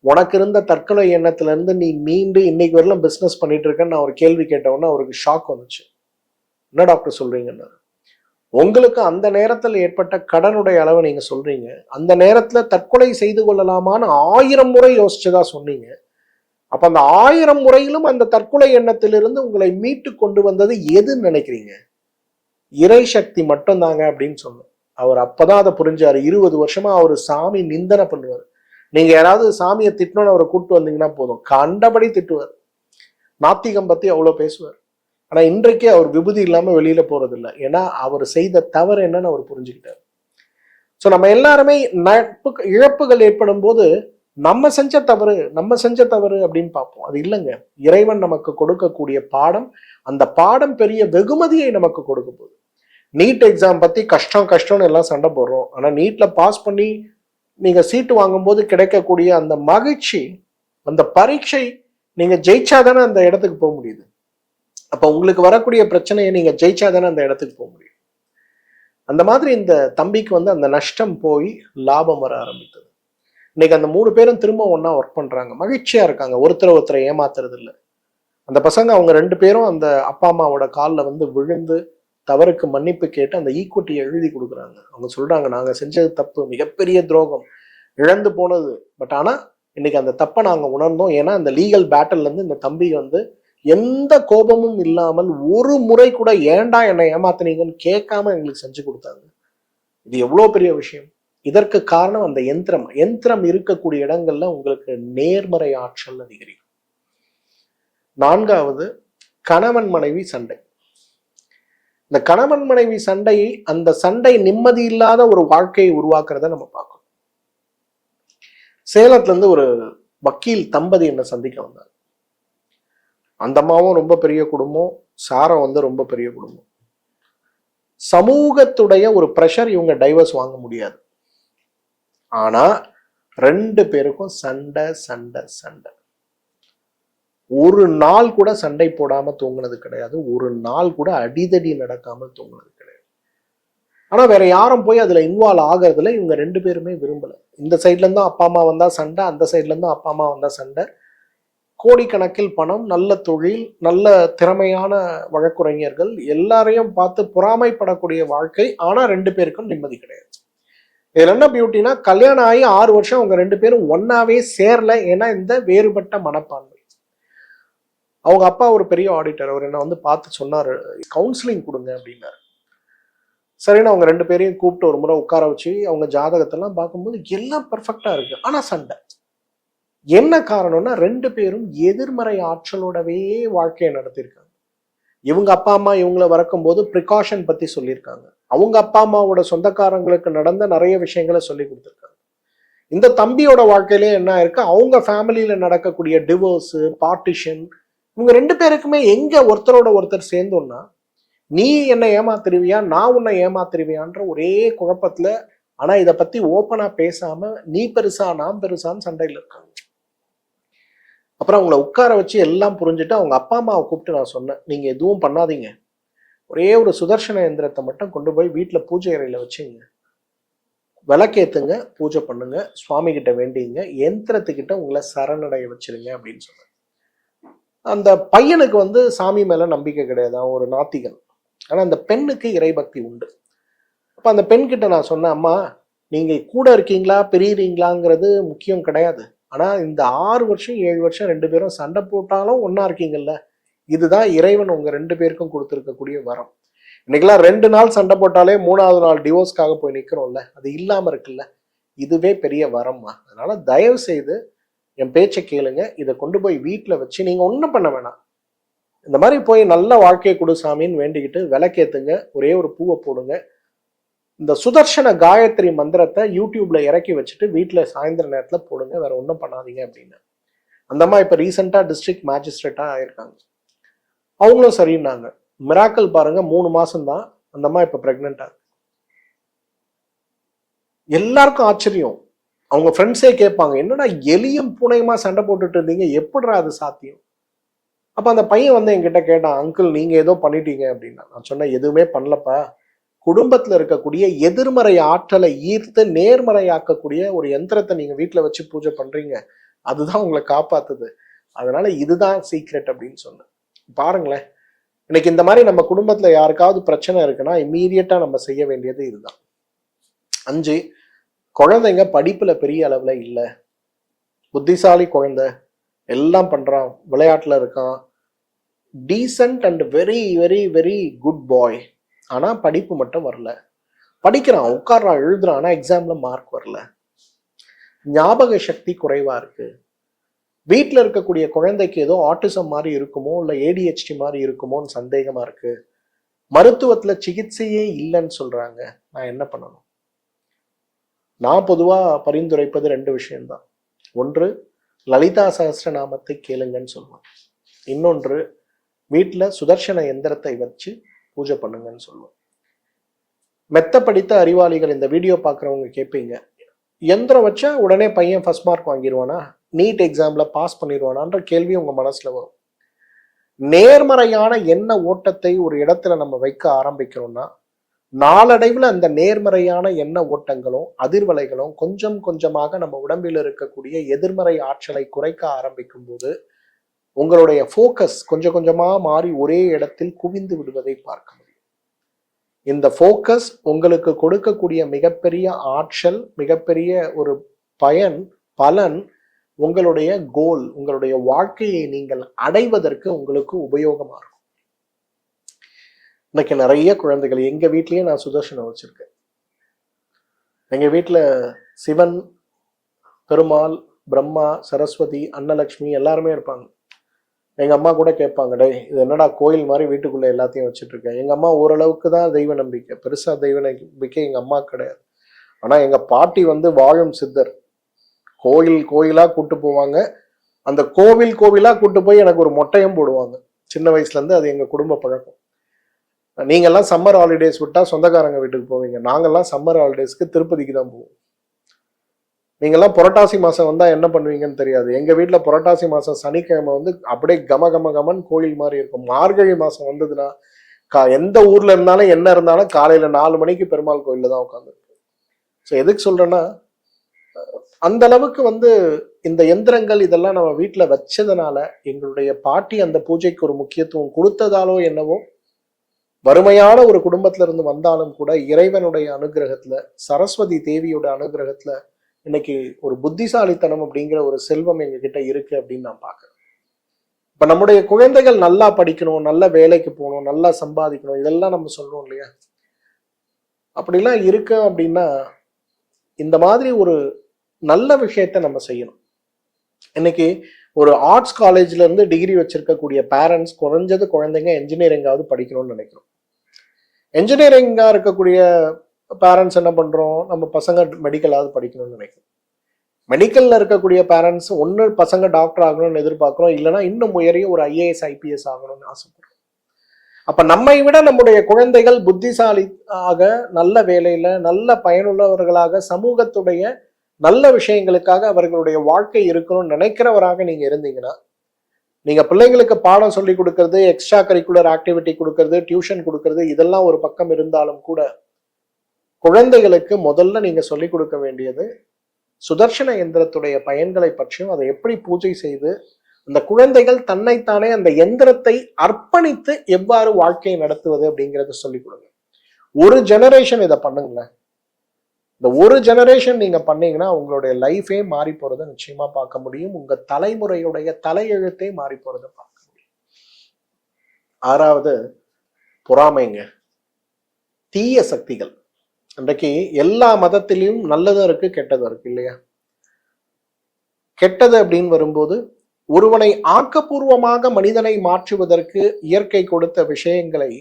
உனக்கு இருந்த தற்கொலை எண்ணத்துல இருந்து நீ மீண்டு இன்னைக்கு வரலாம் பிசினஸ் பண்ணிட்டு இருக்கேன்னு நான் ஒரு கேள்வி கேட்டவுடனே அவருக்கு ஷாக் வந்துச்சு. என்ன டாக்டர் சொல்றீங்கன்னு. உங்களுக்கு அந்த நேரத்தில் ஏற்பட்ட கடனுடைய அளவை நீங்க சொல்றீங்க, அந்த நேரத்துல தற்கொலை செய்து கொள்ளலாமான்னு 1000 முறை யோசிச்சுதா சொன்னீங்க. அப்ப அந்த 1000 முறையிலும் அந்த தற்கொலை எண்ணத்திலிருந்து உங்களை மீட்டு கொண்டு வந்தது எதுன்னு நினைக்கிறீங்க? இறை சக்தி மட்டும் தாங்க அப்படின்னு சொன்னோம். அவர் அப்பதான் அதை புரிஞ்சாரு. 20 வருஷமா அவர் சாமி நிந்தனை பண்ணுவார். நீங்க யாராவது சாமியை திட்டணும்னு அவரை கூப்பிட்டு வந்தீங்கன்னா போதும், கண்டபடி திட்டுவார். நாத்திகம் பத்தி அவ்வளவு பேசுவார். ஆனா இன்றைக்கே அவர் விபூதி இல்லாம வெளியில போறது இல்லை. ஏன்னா அவர் செய்த தவறு என்னன்னு அவர் புரிஞ்சுக்கிட்டார். சோ நம்ம எல்லாருமே இழப்புகள் ஏற்படும் போது நம்ம செஞ்ச தவறு அப்படின்னு பார்ப்போம். அது இல்லைங்க. இறைவன் நமக்கு கொடுக்கக்கூடிய பாடம், அந்த பாடம் பெரிய வெகுமதியை நமக்கு கொடுக்க போகுது. நீட் எக்ஸாம் பத்தி கஷ்டம்னு எல்லாம் சண்டை போடுறோம். ஆனா நீட்ல பாஸ் பண்ணி நீங்க சீட்டு வாங்கும்போது கிடைக்கக்கூடிய அந்த மகிழ்ச்சி, அந்த பரீட்சை நீங்க ஜெயிச்சாதானே அந்த இடத்துக்கு போக முடியுது. அப்ப உங்களுக்கு வரக்கூடிய பிரச்சனையை நீங்க ஜெயிச்சாதானே அந்த இடத்துக்கு போக முடியும். அந்த மாதிரி இந்த தம்பிக்கு வந்து அந்த நஷ்டம் போய் லாபம் வர ஆரம்பித்தது. இன்னைக்கு அந்த 3 பேரும் திரும்ப ஒன்னா ஒர்க் பண்றாங்க, மகிழ்ச்சியா இருக்காங்க, ஒருத்தரை ஏமாத்துறது இல்லை. அந்த பசங்க அவங்க 2 பேரும் அந்த அப்பா அம்மாவோட காலில் வந்து விழுந்து தவறுக்கு மன்னிப்பு கேட்டு அந்த ஈக்குவிட்டியை எழுதி கொடுக்குறாங்க. அவங்க சொல்றாங்க, நாங்க செஞ்சது தப்பு, மிகப்பெரிய துரோகம், இழந்து போனது. பட் ஆனா இன்னைக்கு அந்த தப்பை நாங்க உணர்ந்தோம். ஏன்னா அந்த லீகல் பேட்டல்ல இருந்து இந்த தம்பி வந்து எந்த கோபமும் இல்லாமல் ஒரு முறை கூட ஏன்டா என்னை ஏமாத்தினீங்கன்னு கேட்காம எங்களுக்கு செஞ்சு கொடுத்தாங்க. இது எவ்வளவு பெரிய விஷயம். இதற்கு காரணம் அந்த யந்திரம் இருக்கக்கூடிய இடங்கள்ல உங்களுக்கு நேர்மறை ஆற்றல் அதிகரிக்கும். 4வது, கணவன் மனைவி சண்டை. இந்த கணவன் மனைவி சண்டையை, அந்த சண்டை நிம்மதி இல்லாத ஒரு வாழ்க்கையை உருவாக்குறத நம்ம பார்க்கணும். சேலத்துல இருந்து ஒரு வக்கீல் தம்பதி என்ன சந்திக்க வந்தார். அந்த அம்மாவும் ரொம்ப பெரிய குடும்பம், சாரம் வந்து ரொம்ப பெரிய குடும்பம். சமூகத்துடைய ஒரு பிரஷர் இவங்க டைவர்ஸ் வாங்க முடியாது. ஆனா 2 பேருக்கும் சண்டை. ஒரு நாள் கூட சண்டை போடாம தூங்கினது கிடையாது. ஒரு நாள் கூட அடிதடி நடக்காமல் தூங்கினது கிடையாது. ஆனா வேற யாரும் போய் அதுல இன்வால்வ் ஆகிறதுல இவங்க 2 பேருமே விரும்பல. இந்த சைட்ல இருந்தும் அப்பா அம்மா வந்தா சண்டை, அந்த சைட்ல இருந்தும் அப்பா அம்மா வந்தா சண்டை. கோடிக்கணக்கில் பணம், நல்ல தொழில், நல்ல திறமையான வழக்குரைஞர்கள், எல்லாரையும் பார்த்து பொறாமைப்படக்கூடிய வாழ்க்கை. ஆனா 2 பேருக்கும் நிம்மதி கிடையாது. இதுல என்ன பியூட்டினா, கல்யாணம் ஆகி 6 வருஷம் அவங்க 2 பேரும் ஒன்னாவே சேரல. ஏன்னா இந்த வேறுபட்ட மனப்பான்மை. அவங்க அப்பா ஒரு பெரிய ஆடிட்டர். அவர் என்ன வந்து பார்த்து சொன்னாரு, கவுன்சிலிங் கொடுங்க அப்படின்னாரு. சரின்னு அவங்க 2 பேரையும் கூப்பிட்டு ஒரு முறை உட்கார வச்சு அவங்க ஜாதகத்தெல்லாம் பார்க்கும்போது எல்லாம் பெர்ஃபெக்டா இருக்கு. ஆனா சண்டை. என்ன காரணம்னா 2 பேரும் எதிர்மறை ஆற்றலோடவே வாழ்க்கையை நடத்திருக்காங்க. இவங்க அப்பா அம்மா இவங்களை வளர்க்கும் போது ப்ரிகாஷன் பத்தி சொல்லியிருக்காங்க. அவங்க அப்பா அம்மாவோட சொந்தக்காரங்களுக்கு நடந்த நிறைய விஷயங்களை சொல்லி கொடுத்துருக்காங்க. இந்த தம்பியோட வாழ்க்கையிலே என்ன இருக்கு, அவங்க ஃபேமிலியில நடக்கக்கூடிய டிவோர்ஸ், பார்ட்டிஷன், இவங்க 2 பேருக்குமே எங்க ஒருத்தரோட ஒருத்தர் சேர்ந்தோம்னா, நீ என்ன ஏமாத்திருவியா, நான் உன்னை ஏமாத்திருவியான்ற ஒரே குழப்பத்துல, ஆனா இத பத்தி ஓப்பனா பேசாம நீ பெருசா நான் பெருசான்னு சண்டையில இருக்காங்க. அப்புறம் அவங்கள உட்கார வச்சு எல்லாம் புரிஞ்சுட்டு அவங்க அப்பா அம்மாவை கூப்பிட்டு நான் சொன்னேன், நீங்க எதுவும் பண்ணாதீங்க, ஒரே ஒரு சுதர்சன எந்திரத்தை மட்டும் கொண்டு போய் வீட்டுல பூஜை அறையில வச்சுங்க, விளக்கேத்துங்க, பூஜை பண்ணுங்க, சுவாமி கிட்ட வேண்டிங்க, எந்திரத்துக்கிட்ட உங்களை சரணடைய வச்சிருங்க அப்படின்னு சொன்னேன். அந்த பையனுக்கு வந்து சாமி மேல நம்பிக்கை கிடையாது, அவன் ஒரு நாத்திகன். ஆனா அந்த பெண்ணுக்கு இறைபக்தி உண்டு. அப்ப அந்த பெண் கிட்ட நான் சொன்னேன், அம்மா நீங்க கூட இருக்கீங்களா பிரியுறீங்களாங்கிறது முக்கியம் கிடையாது, ஆனா இந்த 6 வருஷம் 7 வருஷம் 2 பேரும் சண்டை போட்டாலும் ஒன்னா இருக்கீங்கல்ல, இதுதான் இறைவன் உங்க 2 பேருக்கும் கொடுத்துருக்கக்கூடிய வரம். இன்னைக்கெல்லாம் 2 நாள் சண்டை போட்டாலே 3வது நாள் டிவோர்ஸ்க்காக போய் நிக்கிறோம்ல, அது இல்லாம இருக்குல்ல, இதுவே பெரிய வரம்மா. அதனால தயவு செய்து என் பேச்சை கேளுங்க, இதை கொண்டு போய் வீட்டுல வச்சு நீங்க ஒண்ணும் பண்ண வேணாம், இந்த மாதிரி போய் நல்ல வாழ்க்கையை கொடு சாமின்னு வேண்டிக்கிட்டு விளக்கேத்துங்க, ஒரே ஒரு பூவை போடுங்க, இந்த சுதர்சன காயத்ரி மந்திரத்தை யூடியூப்ல இறக்கி வச்சுட்டு வீட்டுல சாயந்தர நேரத்துல போடுங்க, வேற ஒன்றும் பண்ணாதீங்க அப்படின்னு. அந்த அம்மா இப்ப ரீசெண்டா டிஸ்ட்ரிக்ட் மேஜிஸ்ட்ரேட்டா ஆயிருக்காங்க. அவங்களும் சரின்னாங்க. மிராக்கல் பாருங்க, 3 மாசம் தான் அந்த அம்மா இப்ப பிரெக்னெண்டா இருக்கு. எல்லாருக்கும் ஆச்சரியம். அவங்க ஃப்ரெண்ட்ஸே கேட்பாங்க, என்னடா எலியும் பூனையுமா சண்டை போட்டுட்டு இருந்தீங்க, எப்படிடா அது சாத்தியம்? அப்ப அந்த பையன் வந்து என்கிட்ட கேட்டான், அங்கிள் நீங்க ஏதோ பண்ணிட்டீங்க அப்படின்னா. நான் சொன்னேன், எதுவுமே பண்ணலப்பா, குடும்பத்துல இருக்கக்கூடிய எதிர்மறை ஆற்றலை ஈர்த்து நேர்மறையாக்கக்கூடிய ஒரு யந்திரத்தை நீங்க வீட்டுல வச்சு பூஜை பண்றீங்க, அதுதான் உங்களை காப்பாத்துது, அதனால இதுதான் சீக்ரெட் அப்படின்னு சொன்னேன். பாருங்களேன், இன்னைக்கு இந்த மாதிரி நம்ம குடும்பத்துல யாருக்காவது பிரச்சனை இருக்குன்னா இம்மீடியட்டா நம்ம செய்ய வேண்டியது இதுதான். 5, குழந்தைங்க படிப்புல பெரிய அளவுல இல்ல, புத்திசாலி குழந்தை, எல்லாம் பண்றான், விளையாட்டுல இருக்கான், decent and very very very good boy, ஆனா படிப்பு மட்டும் வரல, படிக்கிறான், உட்கார்றான், எழுதுறான், ஆனா எக்ஸாம்ல மார்க் வரல, ஞாபக சக்தி குறைவா இருக்கு, வீட்டுல இருக்கக்கூடிய குழந்தைக்கு ஏதோ ஆட்டிசம் மாதிரி இருக்குமோ இல்ல ஏடிஹெச்டி மாதிரி இருக்குமோன்னு சந்தேகமா இருக்கு, மருத்துவத்துல சிகிச்சையே இல்லைன்னு சொல்றாங்க, நான் என்ன பண்ணணும்? நான் பொதுவா பரிந்துரைப்பது 2 விஷயம்தான். ஒன்று, லலிதா சஹஸ்ரநாமத்தை கேளுங்கன்னு சொல்லுவேன். இன்னொன்று, வீட்டுல சுதர்சன எந்திரத்தை வச்சு பூஜை பண்ணுங்கன்னு சொல்லுவேன். மெத்த படித்த அறிவாளிகள் இந்த வீடியோ பார்க்குறவங்க கேட்பீங்க, எந்திரம் வச்சா உடனே பையன் ஃபர்ஸ்ட் மார்க் வாங்கிடுவானா, நீட் எக்ஸாம்ல பாஸ் பண்ணிடுவானான்ற கேள்வி உங்க மனசுல வரும். நேர்மறையான எண்ண ஓட்டத்தை ஒரு இடத்துல நம்ம வைக்க ஆரம்பிக்கிறோம்னா நாளடைவில் அந்த நேர்மறையான எண்ண ஓட்டங்களும் அதிர்வலைகளும் கொஞ்சம் கொஞ்சமாக நம்ம உடம்பில் இருக்கக்கூடிய எதிர்மறை ஆற்றலை குறைக்க ஆரம்பிக்கும் போது உங்களுடைய ஃபோக்கஸ் கொஞ்சம் கொஞ்சமா மாறி ஒரே இடத்தில் குவிந்து விடுவதை பார்க்க முடியும். இந்த ஃபோக்கஸ் உங்களுக்கு கொடுக்கக்கூடிய மிகப்பெரிய ஆற்றல், மிகப்பெரிய ஒரு பலன் உங்களுடைய கோல், உங்களுடைய வாழ்க்கையை நீங்கள் அடைவதற்கு உங்களுக்கு உபயோகமா இருக்கும். இன்னைக்கு நிறைய குழந்தைகள், எங்க வீட்லயே நான் சுதர்சனம் வச்சிருக்கேன். எங்க வீட்டுல சிவன், பெருமாள், பிரம்மா, சரஸ்வதி, அன்னலட்சுமி எல்லாருமே இருப்பாங்க. எங்க அம்மா கூட கேட்பாங்க, டே இது என்னடா கோயில் மாதிரி வீட்டுக்குள்ள எல்லாத்தையும் வச்சுட்டு இருக்கேன். எங்க அம்மா ஓரளவுக்கு தான் தெய்வ நம்பிக்கை, பெருசா தெய்வ நம்பிக்கை எங்க அம்மா கிடையாது. ஆனா எங்க பாட்டி வந்து வாழும் சித்தர், கோயில் கோயிலா கூட்டு போவாங்க, அந்த கோவிலா கூட்டு போய் எனக்கு ஒரு மொட்டையும் போடுவாங்க. சின்ன வயசுல இருந்து அது எங்க குடும்ப பழக்கம். நீங்கெல்லாம் சம்மர் ஹாலிடேஸ் விட்டா சொந்தக்காரங்க வீட்டுக்கு போவீங்க, நாங்கெல்லாம் சம்மர் ஹாலிடேஸ்க்கு திருப்பதிக்கு தான் போவோம். நீங்கெல்லாம் புரட்டாசி மாசம் வந்தா என்ன பண்ணுவீங்கன்னு தெரியாது. எங்க வீட்டுல புரட்டாசி மாசம் சனிக்கிழமை வந்து அப்படியே கமன் கோயில் மாதிரி இருக்கும். மார்கழி மாசம் வந்ததுன்னா எந்த ஊர்ல இருந்தாலும் என்ன இருந்தாலும் காலையில 4 மணிக்கு பெருமாள் கோயில்ல தான் உட்காந்துருப்போம். ஸோ எதுக்கு சொல்றேன்னா, அந்த அளவுக்கு வந்து இந்த எந்திரங்கள் இதெல்லாம் நம்ம வீட்டுல வச்சதுனால எங்களுடைய பாட்டி அந்த பூஜைக்கு ஒரு முக்கியத்துவம் கொடுத்ததாலோ என்னவோ, வறுமையான ஒரு குடும்பத்துல இருந்து வந்தாலும் கூட இறைவனுடைய அனுகிரகத்துல, சரஸ்வதி தேவியோட அனுகிரகத்துல இன்னைக்கு ஒரு புத்திசாலித்தனம் அப்படிங்கிற ஒரு செல்வம் எங்க கிட்ட இருக்கு அப்படின்னு நான் பாக்குறேன். இப்ப நம்முடைய குழந்தைகள் நல்லா படிக்கணும், நல்ல வேலைக்கு போகணும், நல்லா சம்பாதிக்கணும், இதெல்லாம் நம்ம சொல்றோம் இல்லையா? அப்படிலாம் இருக்கு அப்படின்னா இந்த மாதிரி ஒரு நல்ல விஷயத்த நம்ம செய்யணும். இன்னைக்கு ஒரு ஆர்ட்ஸ் காலேஜ்ல இருந்து டிகிரி வச்சிருக்கக்கூடிய பேரண்ட்ஸ் குறைஞ்சது குழந்தைங்க என்ஜினியரிங்காவது படிக்கணும்னு நினைக்கிறோம். என்ஜினியரிங்கா இருக்கக்கூடிய பேரண்ட்ஸ் என்ன பண்றோம், நம்ம பசங்க மெடிக்கலாவது படிக்கணும்னு நினைக்கிறோம். மெடிக்கல்ல இருக்கக்கூடிய பேரண்ட்ஸ் ஒன்று பசங்க டாக்டர் ஆகணும்னு எதிர்பார்க்கிறோம், இல்லைன்னா இன்னும் உயரிய ஒரு ஐஏஎஸ் ஐபிஎஸ் ஆகணும்னு ஆசைப்படுறோம். அப்ப நம்மை விட நம்முடைய குழந்தைகள் புத்திசாலி ஆக, நல்ல வேலையில நல்ல பயனுள்ளவர்களாக, சமூகத்துடைய நல்ல விஷயங்களுக்காக அவர்களுடைய வாழ்க்கை இருக்கணும்னு நினைக்கிறவராக நீங்க இருந்தீங்கன்னா, நீங்க பிள்ளைங்களுக்கு பாடம் சொல்லி கொடுக்கறது, எக்ஸ்ட்ரா கரிக்குலர் ஆக்டிவிட்டி கொடுக்கறது, டியூஷன் கொடுக்கறது, இதெல்லாம் ஒரு பக்கம் இருந்தாலும் கூட குழந்தைகளுக்கு முதல்ல நீங்க சொல்லிக் கொடுக்க வேண்டியது சுதர்சன எந்திரத்துடைய பயன்களை பற்றியும், அதை எப்படி பூஜை செய்து அந்த குழந்தைகள் தன்னைத்தானே அந்த எந்திரத்தை அர்ப்பணித்து எவ்வாறு வாழ்க்கையை நடத்துவது அப்படிங்கிறத சொல்லிக் கொடுங்க. ஒரு ஜெனரேஷன் இதை பண்ணுங்களேன். இந்த ஒரு ஜெனரேஷன் நீங்க பண்ணீங்கன்னா உங்களுடைய லைஃபே மாறி போறதை நிச்சயமா பார்க்க முடியும். உங்க தலைமுறையுடைய தலையெழுத்தே மாறி போறதை பார்க்க முடியும். 6வது, பொறாமைங்க. தீய சக்திகள். இன்றைக்கு எல்லா மதத்திலையும் நல்லதும் இருக்கு, கெட்டதும் இருக்கு இல்லையா? கெட்டது அப்படின்னு வரும்போது ஒருவனை ஆக்கப்பூர்வமாக மனிதனை மாற்றுவதற்கு இயற்கை கொடுத்த விஷயங்களை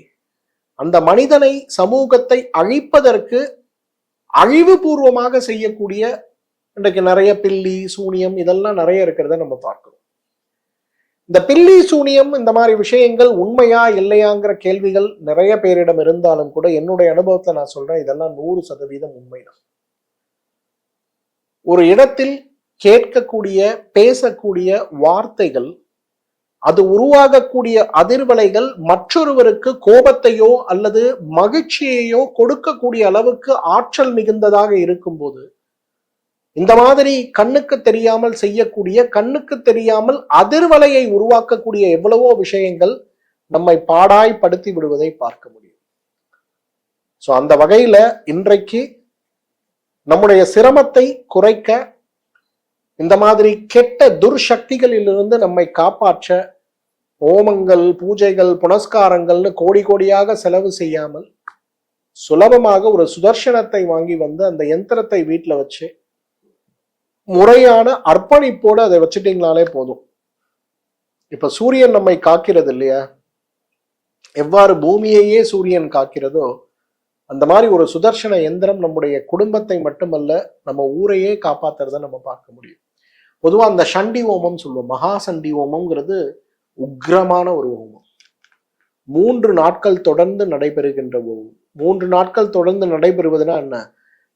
அந்த மனிதனை சமூகத்தை அழிப்பதற்கு அழிவுபூர்வமாக செய்யக்கூடிய இன்றைக்கு நிறைய பில்லி சூனியம் இதெல்லாம் நிறைய இருக்கிறத நம்ம பார்க்கிறோம். இந்த பில்லி சூனியம் இந்த மாதிரி விஷயங்கள் உண்மையா இல்லையாங்கிற கேள்விகள் நிறைய பேரிடம் இருந்தாலும் கூட என்னுடைய அனுபவத்தை நான் சொல்றேன், இதெல்லாம் 100% உண்மைதான். ஒரு இடத்தில் கேட்கக்கூடிய பேசக்கூடிய வார்த்தைகள், அது உருவாகக்கூடிய அதிர்வலைகள் மற்றொருவருக்கு கோபத்தையோ அல்லது மகிழ்ச்சியையோ கொடுக்கக்கூடிய அளவுக்கு ஆற்றல் மிகுந்ததாக இருக்கும்போது, இந்த மாதிரி கண்ணுக்கு தெரியாமல் செய்யக்கூடிய, கண்ணுக்கு தெரியாமல் அதிர்வலையை உருவாக்கக்கூடிய எவ்வளவோ விஷயங்கள் நம்மை பாடாய்படுத்தி விடுவதை பார்க்க முடியும். சோ அந்த வகையில இன்றைக்கு நம்முடைய சிரமத்தை குறைக்க, இந்த மாதிரி கெட்ட துர்சக்திகளிலிருந்து நம்மை காப்பாற்ற ஹோமங்கள், பூஜைகள், புனஸ்காரங்கள்னு கோடி கோடியாக செலவு செய்யாமல் சுலபமாக ஒரு சுதர்சனத்தை வாங்கி வந்து அந்த யந்திரத்தை வீட்டுல வச்சு முறையான அர்ப்பணிப்போடு அதை வச்சுட்டீங்களாலே போதும். இப்ப சூரியன் நம்மை காக்கிறது இல்லையா? எவ்வாறு பூமியையே சூரியன் காக்கிறதோ அந்த மாதிரி ஒரு சுதர்சன எந்திரம் நம்முடைய குடும்பத்தை மட்டுமல்ல நம்ம ஊரையே காப்பாத்துறத நம்ம பார்க்க முடியும். பொதுவா அந்த சண்டி ஹோமம் சொல்லுவோம், மகா சண்டி ஹோமம்ங்கிறது உக்ரமான ஒரு ஹோமம். 3 நாட்கள் தொடர்ந்து நடைபெறுகின்ற ஹோமம். 3 நாட்கள் தொடர்ந்து நடைபெறுவதுன்னா என்ன?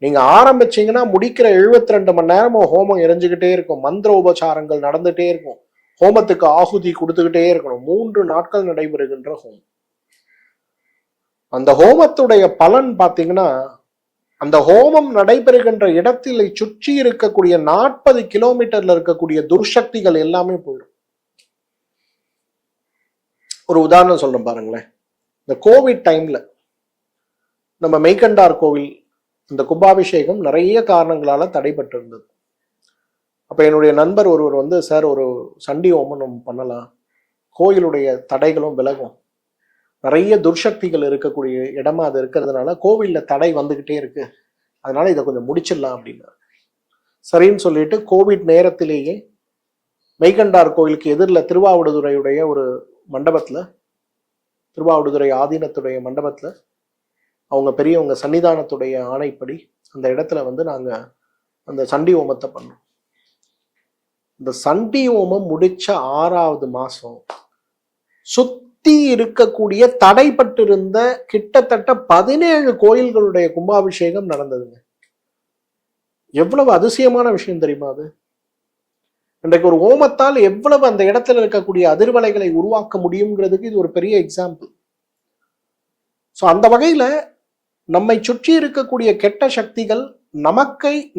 நீங்க ஆரம்பிச்சீங்கன்னா முடிக்கிற 72 மணி நேரமும் ஹோமம் எரிஞ்சுக்கிட்டே இருக்கும், மந்திர உபசாரங்கள் நடந்துட்டே இருக்கும், ஹோமத்துக்கு ஆகுதி கொடுத்துக்கிட்டே இருக்கணும். 3 நாட்கள் நடைபெறுகின்ற ஹோமம். அந்த ஹோமத்துடைய பலன் பார்த்தீங்கன்னா, அந்த ஹோமம் நடைபெறுகின்ற இடத்தில் சுற்றி இருக்கக்கூடிய 40 கிலோமீட்டர்ல இருக்கக்கூடிய துர்சக்திகள் எல்லாமே போயிடும். ஒரு உதாரணம் சொல்றேன் பாருங்களேன். இந்த கோவிட் டைம்ல நம்ம மெய்கண்டார் கோவில் இந்த கும்பாபிஷேகம் நிறைய காரணங்களால தடைபட்டு இருந்தது. அப்ப என்னுடைய நண்பர் ஒருவர் வந்து, சார் ஒரு சண்டி ஹோமம் நம்ம பண்ணலாம், கோயிலுடைய தடைகளும் விலகும், நிறைய துர்சக்திகள் இருக்கக்கூடிய இடமா அது இருக்கிறதுனால கோவில்ல தடை வந்துகிட்டே இருக்கு, அதனால இதை கொஞ்சம் முடிச்சிடலாம் அப்படின்னா சரின்னு சொல்லிட்டு கோவிட் நேரத்திலேயே மெய்கண்டார் கோயிலுக்கு எதிரில் திருவாவடுதுறையுடைய ஒரு மண்டபத்துல, திருவாவடுதுறை ஆதீனத்துடைய மண்டபத்துல அவங்க பெரியவங்க சன்னிதானத்துடைய ஆணைப்படி அந்த இடத்துல வந்து நாங்க அந்த சண்டி ஹோமத்தை பண்ணோம். இந்த சண்டி ஹோமம் முடிச்ச 6வது மாசம் சுத்தி இருக்கக்கூடிய தடைப்பட்டிருந்த கிட்டத்தட்ட 17 கோயில்களுடைய கும்பாபிஷேகம் நடந்ததுங்க. எவ்வளவு அதிசயமான விஷயம் தெரியுமா அது? இன்றைக்கு ஒரு ஹோமத்தால் எவ்வளவு அந்த இடத்துல இருக்கக்கூடிய அதிர்வலைகளை உருவாக்க முடியுங்கிறதுக்கு இது ஒரு பெரிய எக்ஸாம்பிள். ஸோ அந்த வகையில நம்மை சுற்றி இருக்கக்கூடிய கெட்ட சக்திகள்,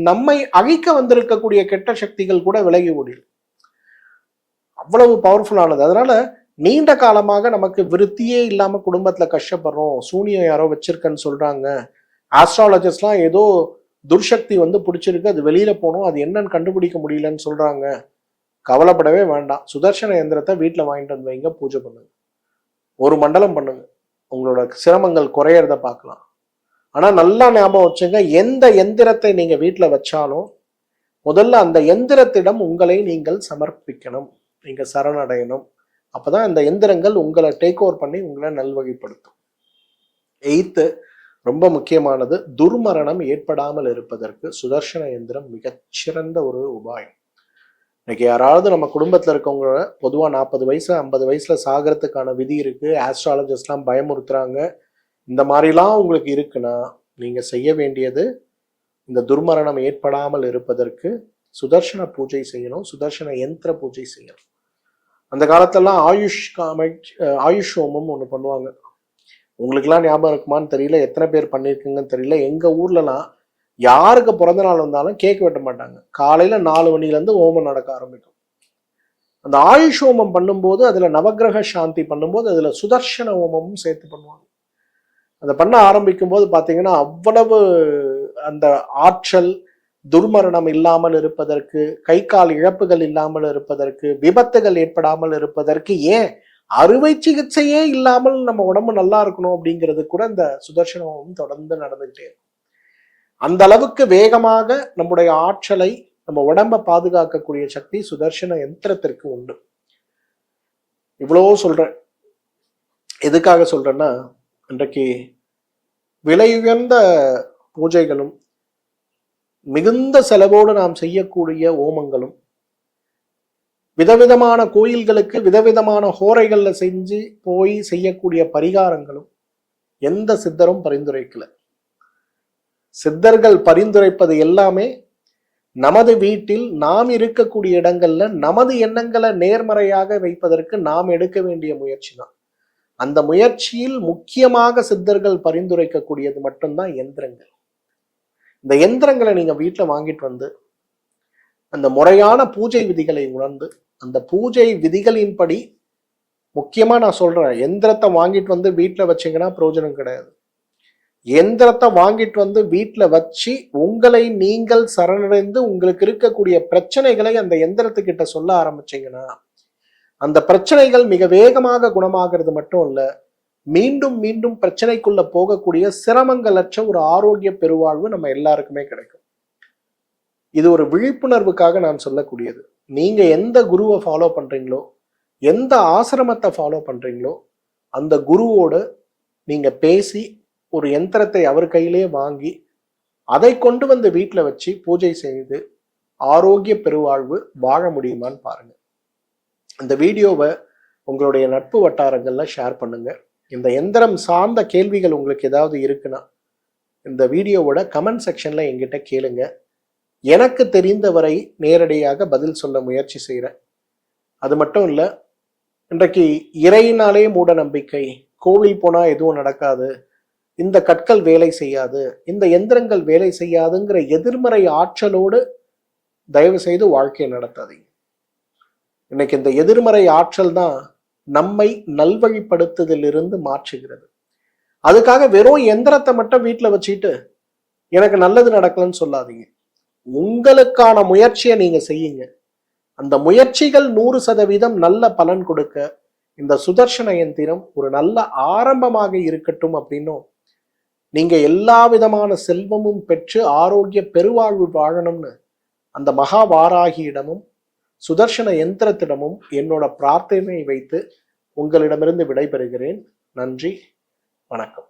நம்மை அழிக்க வந்திருக்கக்கூடிய கெட்ட சக்திகள் கூட விலகி ஓடிடும். அவ்வளவு பவர்ஃபுல்லானது. அதனால நீண்ட காலமாக நமக்கு விருத்தியே இல்லாம குடும்பத்துல கஷ்டப்படுறோம், சூனியம் யாரோ வச்சிருக்கன்னு சொல்றாங்க, ஆஸ்ட்ராலஜிஸ்ட்லாம் ஏதோ துர்சக்தி வந்து பிடிச்சிருக்கு, அது வெளியில போகணும், அது என்னன்னு கண்டுபிடிக்க முடியலன்னு சொல்றாங்க, கவலைப்படவே வேண்டாம். சுதர்சன எந்திரத்தை வீட்டுல வாங்கிட்டு வந்து வைங்க, பூஜை பண்ணுங்க, ஒரு மண்டலம் பண்ணுங்க, உங்களோட சிரமங்கள் குறையறத பார்க்கலாம். ஆனா நல்லா ஞாபகம் வச்சுங்க, எந்த எந்திரத்தை நீங்க வீட்டுல வச்சாலும் முதல்ல அந்த எந்திரத்திடம் உங்களை நீங்கள் சமர்ப்பிக்கணும், நீங்க சரணடையணும். அப்பதான் இந்த எந்திரங்கள் உங்களை டேக் ஓவர் பண்ணி உங்களை நல்வழிப்படுத்தும். 8th, ரொம்ப முக்கியமானது, துர்மரணம் ஏற்படாமல் இருப்பதற்கு சுதர்சன எந்திரம் மிகச்சிறந்த ஒரு உபாயம். இன்னைக்கு யாராவது நம்ம குடும்பத்தில் இருக்கவங்க பொதுவாக 40 வயசு 50 வயசுல சாகிறதுக்கான விதி இருக்கு, ஆஸ்ட்ராலஜிஸ்ட்லாம் பயமுறுத்துறாங்க, இந்த மாதிரிலாம் உங்களுக்கு இருக்குன்னா நீங்க செய்ய வேண்டியது, இந்த துர்மரணம் ஏற்படாமல் இருப்பதற்கு சுதர்சன பூஜை செய்யணும், சுதர்சன யந்திர பூஜை செய்யணும். அந்த காலத்தெல்லாம் ஆயுஷ் ஹோமம் ஒன்று பண்ணுவாங்க. உங்களுக்குலாம் ஞாபகம் இருக்குமான்னு தெரியல, எத்தனை பேர் பண்ணியிருக்குங்கன்னு தெரியல. எங்கள் ஊர்லலாம் யாருக்கு பிறந்த நாள் வந்தாலும் கேக் வெட்ட மாட்டாங்க. காலையில் 4 மணிலேருந்து ஹோமம் நடக்க ஆரம்பிக்கும். அந்த ஆயுஷ் ஹோமம் பண்ணும்போது அதில் நவகிரக சாந்தி பண்ணும்போது அதில் சுதர்சன ஹோமமும் சேர்த்து பண்ணுவாங்க. அதை பண்ண ஆரம்பிக்கும் போது பார்த்தீங்கன்னா அவ்வளவு அந்த ஆற்றல், துர்மரணம் இல்லாமல் இருப்பதற்கு, கை கால் இழப்புகள் இல்லாமல் இருப்பதற்கு, விபத்துகள் ஏற்படாமல் இருப்பதற்கு, ஏன் அறுவை சிகிச்சையே இல்லாமல் நம்ம உடம்பு நல்லா இருக்கணும் அப்படிங்கிறது கூட இந்த சுதர்சன ஹோமம் தொடர்ந்து நடந்துகிட்டே இருக்கும். அந்த அளவுக்கு வேகமாக நம்முடைய ஆற்றலை, நம்ம உடம்பை பாதுகாக்கக்கூடிய சக்தி சுதர்சன யந்திரத்திற்கு உண்டு. இவ்வளோ சொல்றேன். எதுக்காக சொல்றேன்னா, இன்றைக்கு விலையுயர்ந்த பூஜைகளும் மிகுந்த செலவோடு நாம் செய்யக்கூடிய ஹோமங்களும், விதவிதமான கோயில்களுக்கு விதவிதமான ஹோரைகள்ல செஞ்சு போய் செய்யக்கூடிய பரிகாரங்களும் எந்த சித்தரும் பரிந்துரைக்கல. சித்தர்கள் பரிந்துரைப்பது எல்லாமே நமது வீட்டில் நாம் இருக்கக்கூடிய இடங்கள்ல நமது எண்ணங்களை நேர்மறையாக வைப்பதற்கு நாம் எடுக்க வேண்டிய முயற்சி தான். அந்த முயற்சியில் முக்கியமாக சித்தர்கள் பரிந்துரைக்கக்கூடியது மட்டும்தான் எந்திரங்கள். இந்த எந்திரங்களை நீங்க வீட்டுல வாங்கிட்டு வந்து அந்த முறையான பூஜை விதிகளை உணர்ந்து, அந்த பூஜை விதிகளின்படி, முக்கியமா நான் சொல்றேன், எந்திரத்தை வாங்கிட்டு வந்து வீட்டுல வச்சீங்கன்னா பிரயோஜனம் கிடையாது. எந்திரத்தை வாங்கிட்டு வந்து வீட்டுல வச்சு உங்களை நீங்கள் சரணடைந்து உங்களுக்கு இருக்கக்கூடிய பிரச்சனைகளை அந்த எந்திரத்துக்கிட்ட சொல்ல ஆரம்பிச்சீங்கன்னா அந்த பிரச்சனைகள் மிக வேகமாக குணமாகிறது மட்டும் இல்ல, மீண்டும் மீண்டும் பிரச்சனைக்குள்ள போகக்கூடிய சிரமங்களற்ற ஒரு ஆரோக்கிய பெருவாழ்வு நம்ம எல்லாருக்குமே கிடைக்கும். இது ஒரு விழிப்புணர்வுக்காக நான் சொல்லக்கூடியது. நீங்க எந்த குருவை ஃபாலோ பண்றீங்களோ, எந்த ஆசிரமத்தை ஃபாலோ பண்றீங்களோ, அந்த குருவோட நீங்க பேசி ஒரு யந்திரத்தை அவர் கையிலே வாங்கி அதை கொண்டு வந்து வீட்டில் வச்சு பூஜை செய்து ஆரோக்கிய பெருவாழ்வு வாழ முடியுமான்னு பாருங்க. இந்த வீடியோவை உங்களுடைய நட்பு வட்டாரங்கள்ல ஷேர் பண்ணுங்க. இந்த எந்திரம் சார்ந்த கேள்விகள் உங்களுக்கு ஏதாவது இருக்குன்னா இந்த வீடியோவோட கமெண்ட் செக்ஷன்ல என்கிட்ட கேளுங்க. எனக்கு தெரிந்தவரை நேரடியாக பதில் சொல்ல முயற்சி செய்கிறேன். அது மட்டும் இல்லை, இன்றைக்கு இறையினாலே மூட நம்பிக்கை, கோவில் போனா எதுவும் நடக்காது, இந்த கற்கள் வேலை செய்யாது, இந்த எந்திரங்கள் வேலை செய்யாதுங்கிற எதிர்மறை ஆற்றலோடு தயவு செய்து வாழ்க்கையை நடத்தாதீங்க. இன்னைக்கு இந்த எதிர்மறை ஆற்றல் தான் நம்மை நல்வழிப்படுத்துதலிருந்து மாற்றுகிறது. அதுக்காக வெறும் எந்திரத்தை மட்டும் வீட்டில் வச்சுட்டு எனக்கு நல்லது நடக்கலன்னு சொல்லாதீங்க. உங்களுக்கான முயற்சியை நீங்க செய்யுங்க. அந்த முயற்சிகள் 100% நல்ல பலன் கொடுக்க இந்த சுதர்சன யந்திரம் ஒரு நல்ல ஆரம்பமாக இருக்கட்டும் அப்படின்னும், நீங்க எல்லா விதமான செல்வமும் பெற்று ஆரோக்கிய பெருவாழ்வு வாழணும்னு அந்த மகா வாராகியிடமும் சுதர்சன யந்திரத்திடமும் என்னோட பிரார்த்தனை வைத்து உங்களிடமிருந்து விடைபெறுகிறேன். நன்றி, வணக்கம்.